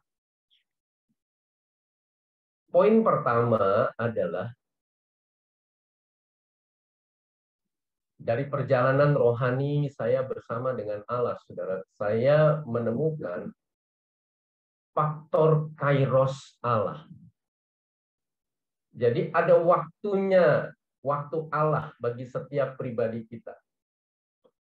Poin pertama adalah dari perjalanan rohani saya bersama dengan Allah, saudara, saya menemukan faktor kairos Allah. Jadi ada waktunya, waktu Allah bagi setiap pribadi kita.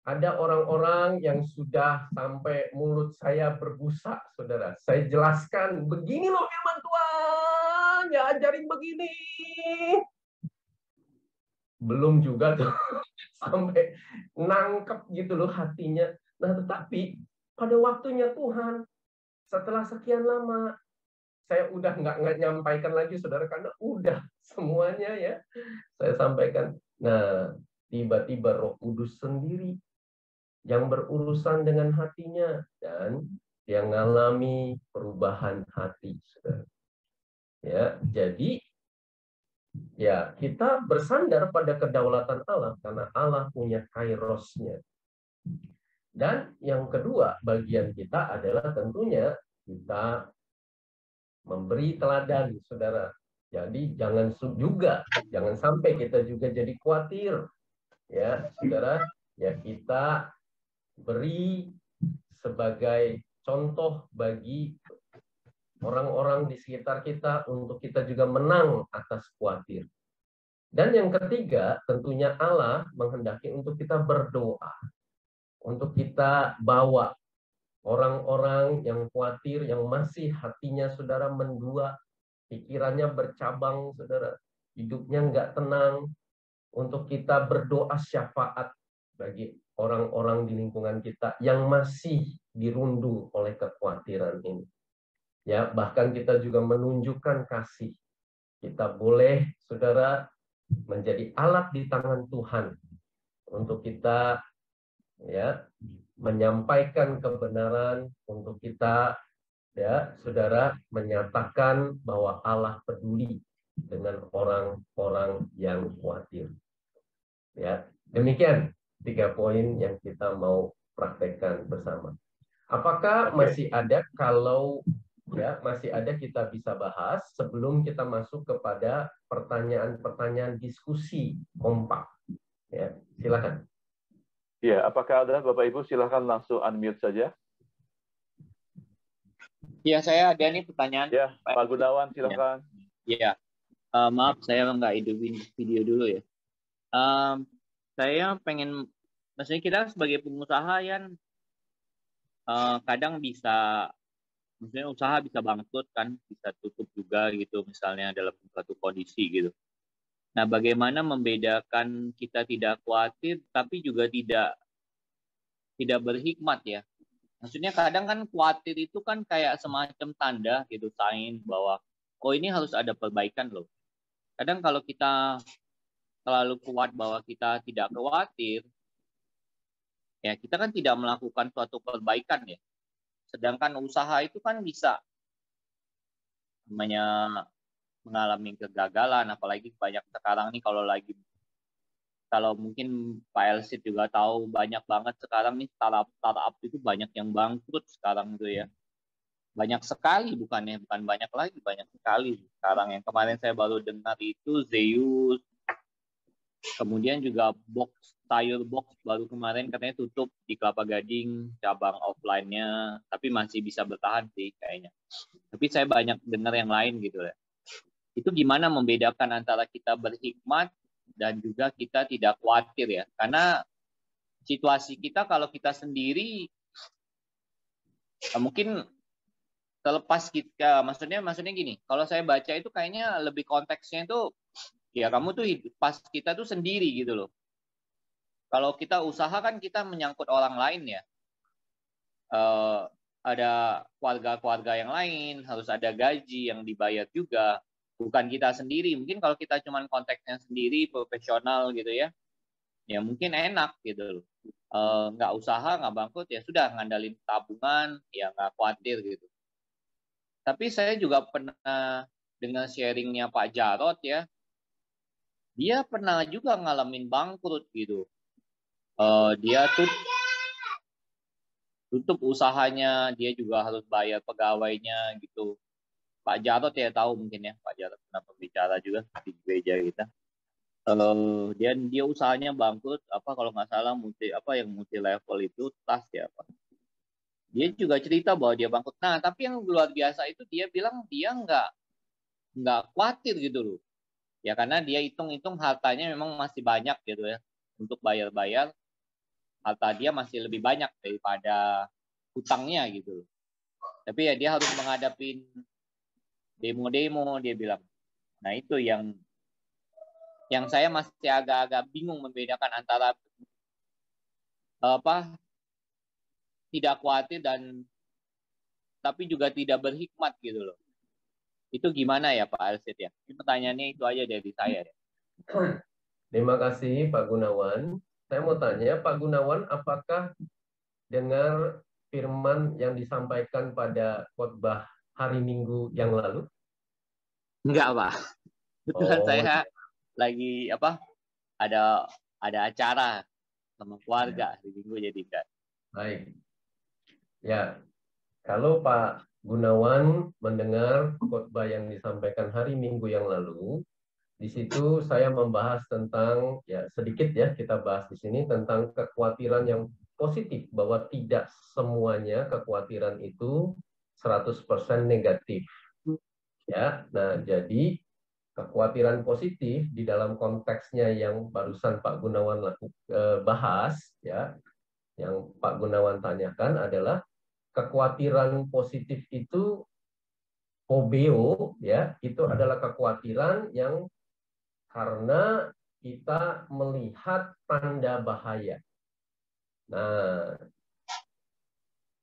Ada orang-orang yang sudah sampai mulut saya berbusa, saudara. Saya jelaskan, begini loh firman Tuhan, ya ajarin begini. Belum juga tuh sampai nangkep gitu loh hatinya. Nah, tetapi pada waktunya Tuhan, setelah sekian lama, saya udah nggak nyampaikan lagi, saudara, karena udah semuanya ya saya sampaikan. Nah, tiba-tiba Roh Kudus sendiri yang berurusan dengan hatinya, dan yang mengalami perubahan hati, saudara. Ya, jadi ya, kita bersandar pada kedaulatan Allah karena Allah punya kairosnya. Dan yang kedua, bagian kita adalah tentunya kita memberi teladan, saudara. Jadi jangan sampai kita juga jadi khawatir, ya, saudara. Ya, kita beri sebagai contoh bagi orang-orang di sekitar kita untuk kita juga menang atas khawatir. Dan yang ketiga, tentunya Allah menghendaki untuk kita berdoa. Untuk kita bawa orang-orang yang khawatir, yang masih hatinya, saudara, mendua, pikirannya bercabang, saudara, hidupnya nggak tenang, untuk kita berdoa syafaat bagi orang-orang di lingkungan kita yang masih dirundung oleh kekhawatiran ini. Ya, bahkan kita juga menunjukkan kasih. Kita boleh, saudara, menjadi alat di tangan Tuhan untuk kita, ya, menyampaikan kebenaran, untuk kita, ya, saudara, menyatakan bahwa Allah peduli dengan orang-orang yang khawatir. Ya, demikian 3 poin yang kita mau praktekkan bersama. Apakah masih ada, kalau ya masih ada, kita bisa bahas sebelum kita masuk kepada pertanyaan-pertanyaan diskusi kompak. Ya, silakan. Ya, apakah ada Bapak Ibu? Silakan langsung unmute saja. Ya, saya ada nih pertanyaan. Ya, Pak Gunawan, silakan. Ya, maaf saya nggak hidupin video dulu ya. Saya pengen, maksudnya kita sebagai pengusaha kan kadang bisa, maksudnya usaha bisa bangkrut kan, bisa tutup juga gitu, misalnya dalam suatu kondisi gitu. Nah, bagaimana membedakan kita tidak khawatir tapi juga tidak berhikmat ya? Maksudnya kadang kan khawatir itu kan kayak semacam tanda gitu, sign bahwa oh ini harus ada perbaikan loh. Kadang kalau kita terlalu kuat bahwa kita tidak khawatir, ya kita kan tidak melakukan suatu perbaikan ya. Sedangkan usaha itu kan bisa mengalami kegagalan, apalagi banyak sekarang nih kalau mungkin Pak Elsit juga tahu, banyak banget sekarang nih startup itu banyak yang bangkrut sekarang itu ya. Banyak sekali, bukan banyak lagi, banyak sekali sekarang. Yang kemarin saya baru dengar itu Zeus, Kemudian juga tire box baru kemarin katanya tutup di Kelapa Gading cabang offline-nya, tapi masih bisa bertahan sih kayaknya. Tapi saya banyak dengar yang lain gitu ya. Itu gimana membedakan antara kita berhikmat dan juga kita tidak khawatir ya? Karena situasi kita kalau kita sendiri mungkin terlepas kita, maksudnya gini, kalau saya baca itu kayaknya lebih konteksnya itu ya kamu tuh pas kita tuh sendiri gitu loh. Kalau kita usaha kan kita menyangkut orang lain ya. Ada keluarga-keluarga yang lain, harus ada gaji yang dibayar juga. Bukan kita sendiri. Mungkin kalau kita cuma konteksnya sendiri, profesional gitu ya, ya mungkin enak gitu loh. Nggak usaha, nggak bangkrut, ya sudah ngandalin tabungan, ya nggak khawatir gitu. Tapi saya juga pernah dengar sharingnya Pak Jarod ya, dia pernah juga ngalamin bangkrut gitu. Dia tutup usahanya, dia juga harus bayar pegawainya gitu. Pak Jarod ya tahu mungkin ya, Pak Jarod pernah pembicara juga di gereja kita. Dia usahanya bangkrut, apa kalau nggak salah multi level itu tas ya Pak. Dia juga cerita bahwa dia bangkrut. Nah tapi yang luar biasa itu dia bilang dia nggak khawatir gitu loh. Ya karena dia hitung-hitung hartanya memang masih banyak gitu ya. Untuk bayar-bayar, harta dia masih lebih banyak daripada hutangnya gitu. Tapi ya dia harus menghadapi demo-demo, dia bilang. Nah itu yang saya masih agak-agak bingung membedakan antara tidak khawatir dan tapi juga tidak berhikmat gitu loh. Itu gimana ya Pak Alsid ya? Ini pertanyaannya itu aja dari saya ya. Terima kasih Pak Gunawan. Saya mau tanya Pak Gunawan, apakah dengar firman yang disampaikan pada khotbah hari Minggu yang lalu? Enggak Pak. Kebetulan saya lagi ada acara sama keluarga hari Minggu jadi enggak. Baik. Ya, kalau Pak Gunawan mendengar khotbah yang disampaikan hari Minggu yang lalu, di situ saya membahas tentang, ya sedikit ya kita bahas di sini tentang kekhawatiran yang positif, bahwa tidak semuanya kekhawatiran itu 100% negatif. Ya, nah jadi kekhawatiran positif di dalam konteksnya yang barusan Pak Gunawan bahas, ya, yang Pak Gunawan tanyakan adalah kekhawatiran positif itu phobeo, ya, itu adalah kekhawatiran yang karena kita melihat tanda bahaya. Nah,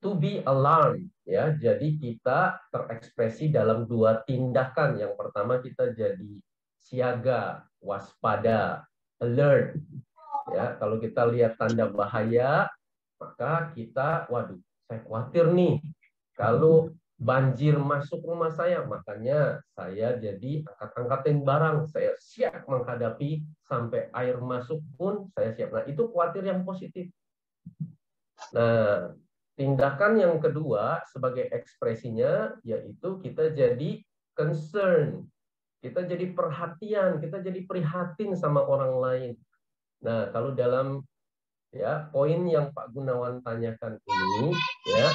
to be alarmed, ya, jadi kita terekspresi dalam dua tindakan. Yang pertama kita jadi siaga, waspada, alert. Ya, kalau kita lihat tanda bahaya, maka kita, waduh, saya khawatir nih. Kalau banjir masuk rumah saya, makanya saya jadi angkat-angkatin barang. Saya siap menghadapi sampai air masuk pun saya siap. Nah, itu khawatir yang positif. Nah, tindakan yang kedua sebagai ekspresinya yaitu kita jadi concern. Kita jadi perhatian, kita jadi prihatin sama orang lain. Nah, kalau dalam ya poin yang Pak Gunawan tanyakan ini, ya,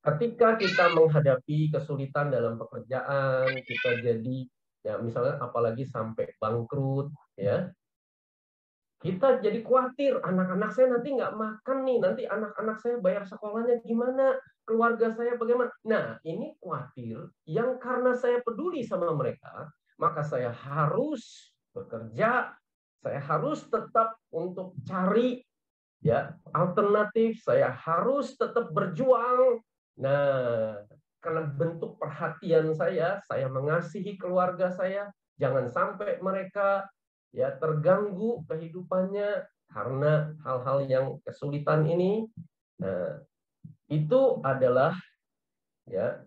ketika kita menghadapi kesulitan dalam pekerjaan, kita jadi ya misalnya apalagi sampai bangkrut, ya, kita jadi khawatir anak-anak saya nanti nggak makan nih, nanti anak-anak saya bayar sekolahnya gimana, keluarga saya bagaimana. Nah, ini khawatir yang karena saya peduli sama mereka, maka saya harus bekerja, saya harus tetap untuk cari ya alternatif, saya harus tetap berjuang. Nah, karena bentuk perhatian saya mengasihi keluarga saya, jangan sampai mereka ya terganggu kehidupannya karena hal-hal yang kesulitan ini. Nah, itu adalah ya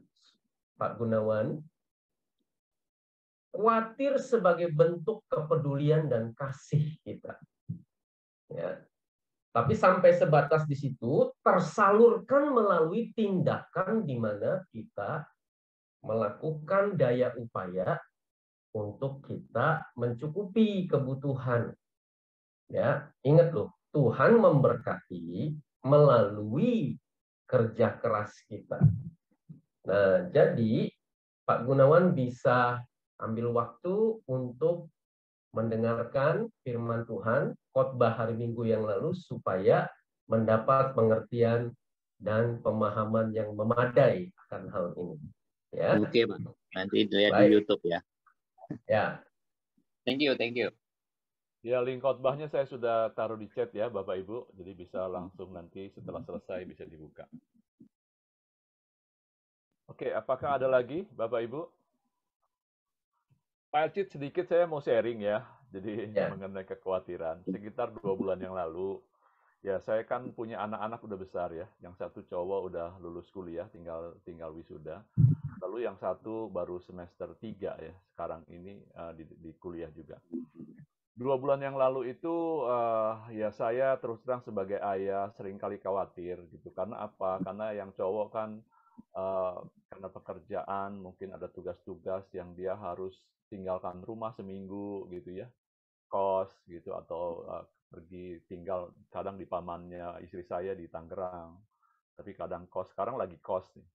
Pak Gunawan, khawatir sebagai bentuk kepedulian dan kasih kita. Ya. Tapi sampai sebatas di situ tersalurkan melalui tindakan di mana kita melakukan daya upaya untuk kita mencukupi kebutuhan. Ya, ingat loh, Tuhan memberkati melalui kerja keras kita. Nah, jadi Pak Gunawan bisa ambil waktu untuk mendengarkan firman Tuhan, khotbah hari Minggu yang lalu, supaya mendapat pengertian dan pemahaman yang memadai akan hal ini. Ya. Oke, Pak. Nanti lihat di Baik. YouTube ya. Ya. Thank you, thank you. Ya, link khotbahnya saya sudah taruh di chat ya, Bapak Ibu. Jadi bisa langsung nanti setelah selesai bisa dibuka. Oke, apakah ada lagi, Bapak Ibu? Pak Elcid, sedikit saya mau sharing ya. Jadi mengenai kekhawatiran. Sekitar 2 bulan yang lalu, ya saya kan punya anak-anak udah besar ya. Yang satu cowok udah lulus kuliah, tinggal wisuda. Lalu yang satu baru semester 3 ya. Sekarang ini di kuliah juga. 2 bulan yang lalu itu ya saya terus terang sebagai ayah seringkali khawatir gitu. Karena apa? Karena yang cowok kan karena pekerjaan mungkin ada tugas-tugas yang dia harus tinggalkan rumah seminggu gitu ya, kos gitu, atau pergi tinggal kadang di pamannya istri saya di Tangerang, tapi kadang kos, sekarang lagi kos nih.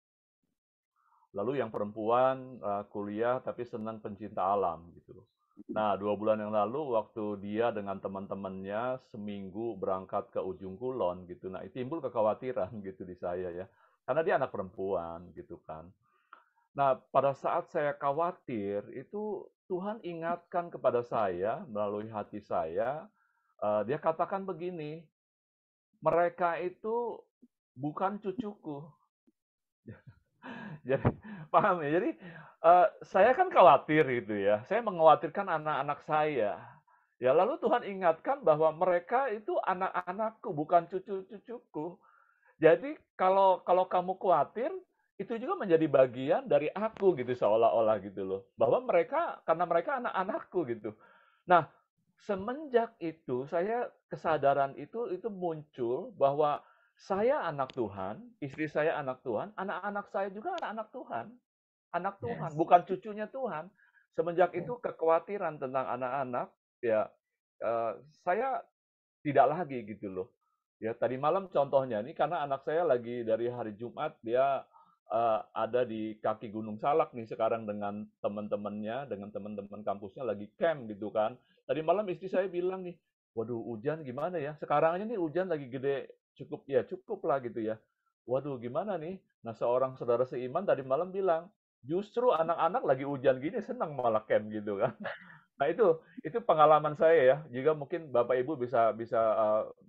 Lalu yang perempuan kuliah tapi senang pencinta alam gitu loh. Nah, 2 bulan yang lalu waktu dia dengan teman-temannya seminggu berangkat ke ujung kulon gitu, nah itu timbul kekhawatiran gitu di saya ya, karena dia anak perempuan gitu kan. Nah, pada saat saya khawatir itu Tuhan ingatkan kepada saya melalui hati saya, dia katakan begini, mereka itu bukan cucuku. Jadi paham ya? Jadi saya kan khawatir gitu ya. Saya mengkhawatirkan anak-anak saya. Ya lalu Tuhan ingatkan bahwa mereka itu anak-anakku, bukan cucu-cucuku. Jadi kalau kamu khawatir, itu juga menjadi bagian dari aku gitu seolah-olah gitu loh. Bahwa karena mereka anak-anakku gitu. Nah, semenjak itu saya kesadaran itu muncul bahwa saya anak Tuhan, istri saya anak Tuhan, anak-anak saya juga anak-anak Tuhan. Anak Tuhan, bukan cucunya Tuhan. Semenjak itu kekhawatiran tentang anak-anak, ya saya tidak lagi gitu loh. Ya tadi malam contohnya nih, karena anak saya lagi dari hari Jumat dia ada di kaki Gunung Salak nih sekarang dengan teman-temannya, dengan teman-teman kampusnya lagi camp gitu kan. Tadi malam istri saya bilang nih, waduh hujan gimana ya? Sekarang aja nih hujan lagi gede, cukup lah gitu ya. Waduh gimana nih? Nah seorang saudara seiman tadi malam bilang, justru anak-anak lagi hujan gini senang malah camp gitu kan. Nah itu pengalaman saya ya. Juga mungkin Bapak Ibu bisa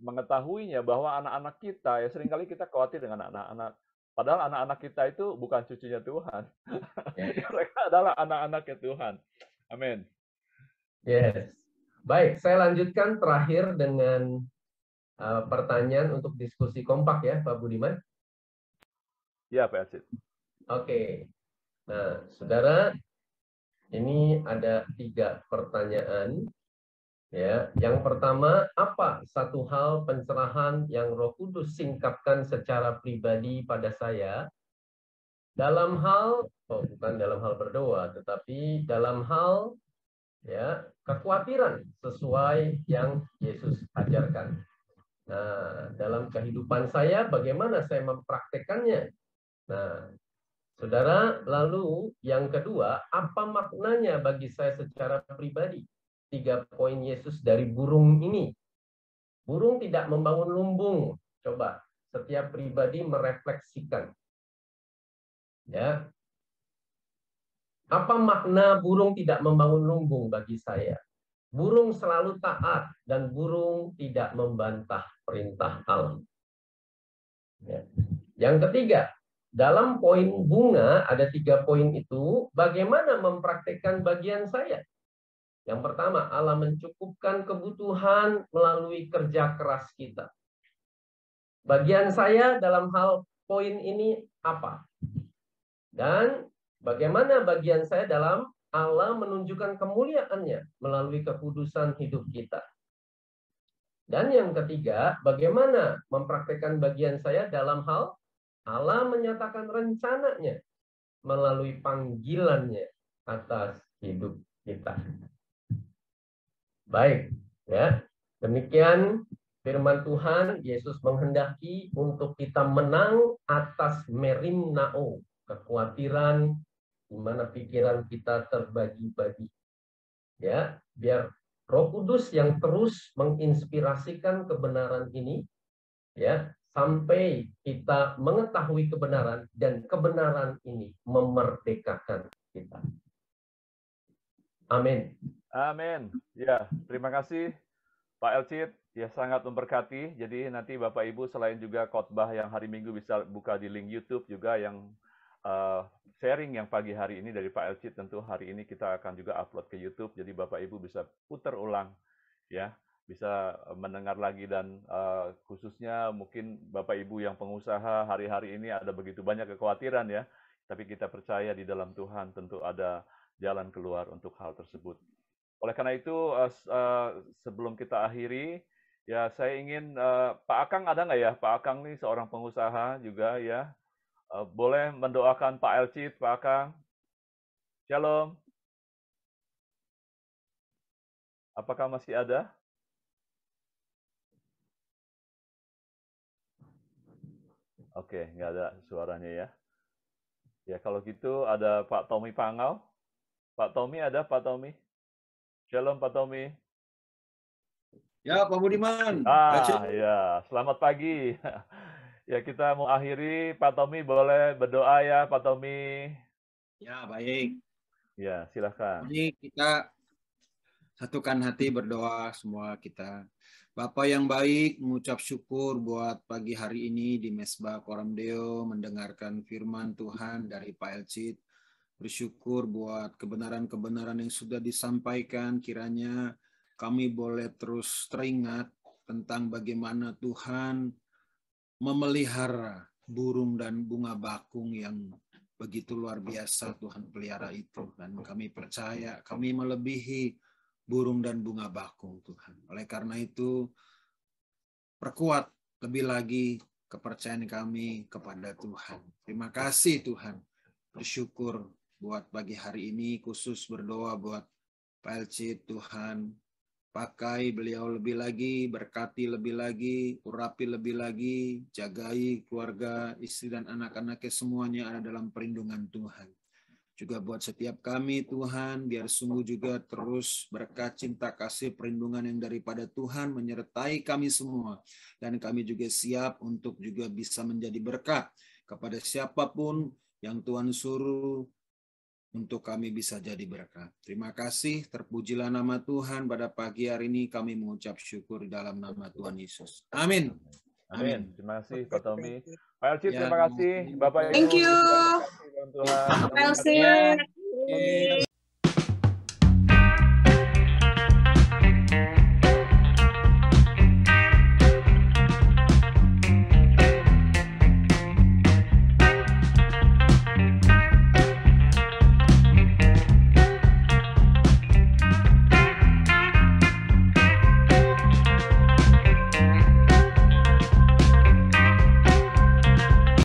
mengetahuinya bahwa anak-anak kita ya seringkali kita khawatir dengan anak-anak. Padahal anak-anak kita itu bukan cucunya Tuhan. Mereka adalah anak-anaknya Tuhan. Amin. Yes. Baik, saya lanjutkan terakhir dengan pertanyaan untuk diskusi kompak ya, Pak Budiman. Ya, Pak Elcid. Oke. Nah, saudara, ini ada 3 pertanyaan. Ya, yang pertama, apa satu hal pencerahan yang Roh Kudus singkapkan secara pribadi pada saya dalam hal, bukan dalam hal berdoa, tetapi dalam hal ya kekhawatiran sesuai yang Yesus ajarkan. Nah, dalam kehidupan saya bagaimana saya mempraktekannya? Nah, saudara, lalu yang kedua, apa maknanya bagi saya secara pribadi? 3 poin Yesus dari burung ini. Burung tidak membangun lumbung. Coba setiap pribadi merefleksikan. Ya. Apa makna burung tidak membangun lumbung bagi saya? Burung selalu taat dan burung tidak membantah perintah Allah. Ya. Yang ketiga, dalam poin bunga ada 3 poin itu, bagaimana mempraktekkan bagian saya? Yang pertama, Allah mencukupkan kebutuhan melalui kerja keras kita. Bagian saya dalam hal poin ini apa? Dan bagaimana bagian saya dalam Allah menunjukkan kemuliaannya melalui kekudusan hidup kita. Dan yang ketiga, bagaimana mempraktekkan bagian saya dalam hal Allah menyatakan rencananya melalui panggilannya atas hidup kita. Baik, ya. Demikian firman Tuhan. Yesus menghendaki untuk kita menang atas merimnao, kekhawatiran di mana pikiran kita terbagi-bagi. Ya, biar Roh Kudus yang terus menginspirasikan kebenaran ini, ya, sampai kita mengetahui kebenaran dan kebenaran ini memerdekakan kita. Amin. Amin. Ya, terima kasih Pak Elcid. Ya, sangat memberkati. Jadi nanti Bapak Ibu selain juga khotbah yang hari Minggu bisa buka di link YouTube juga yang sharing yang pagi hari ini dari Pak Elcid, tentu hari ini kita akan juga upload ke YouTube. Jadi Bapak Ibu bisa putar ulang, ya, bisa mendengar lagi dan khususnya mungkin Bapak Ibu yang pengusaha hari-hari ini ada begitu banyak kekhawatiran ya. Tapi kita percaya di dalam Tuhan tentu ada jalan keluar untuk hal tersebut. Oleh karena itu, sebelum kita akhiri, ya saya ingin, Pak Akang ada nggak ya? Pak Akang nih seorang pengusaha juga ya. Boleh mendoakan Pak Elcid, Pak Akang. Shalom. Apakah masih ada? Oke, nggak ada suaranya ya. Ya kalau gitu ada Pak Tommy Pangau. Pak Tommy ada, Pak Tommy? Shalom Pak Tommy. Ya, Pak Budiman. Ya, selamat pagi. Ya, kita mau akhiri. Pak Tommy boleh berdoa ya, Pak Tommy. Ya, baik. Ya, silakan. Ini kita satukan hati berdoa semua kita. Bapak yang baik, mengucap syukur buat pagi hari ini di Mesbah Koram Deo, mendengarkan firman Tuhan dari Pak Elcid. Bersyukur buat kebenaran-kebenaran yang sudah disampaikan, kiranya kami boleh terus teringat tentang bagaimana Tuhan memelihara burung dan bunga bakung yang begitu luar biasa Tuhan pelihara itu. Dan kami percaya kami melebihi burung dan bunga bakung Tuhan. Oleh karena itu, perkuat lebih lagi kepercayaan kami kepada Tuhan. Terima kasih Tuhan. Bersyukur buat pagi hari ini, khusus berdoa buat Pak Elcid, Tuhan. Pakai beliau lebih lagi, berkati lebih lagi, urapi lebih lagi, jagai keluarga, istri dan anak-anaknya semuanya ada dalam perlindungan Tuhan. Juga buat setiap kami Tuhan, biar sungguh juga terus berkat cinta kasih perlindungan yang daripada Tuhan menyertai kami semua. Dan kami juga siap untuk juga bisa menjadi berkat kepada siapapun yang Tuhan suruh untuk kami bisa jadi berkat. Terima kasih, terpujilah nama Tuhan. Pada pagi hari ini kami mengucap syukur di dalam nama Tuhan Yesus. Amin. Amin. Terima kasih Pak Tommy. Pak Elcid, Ya, terima kasih. Bapak Ibu. Thank you. Tuhan. Pak Elcid.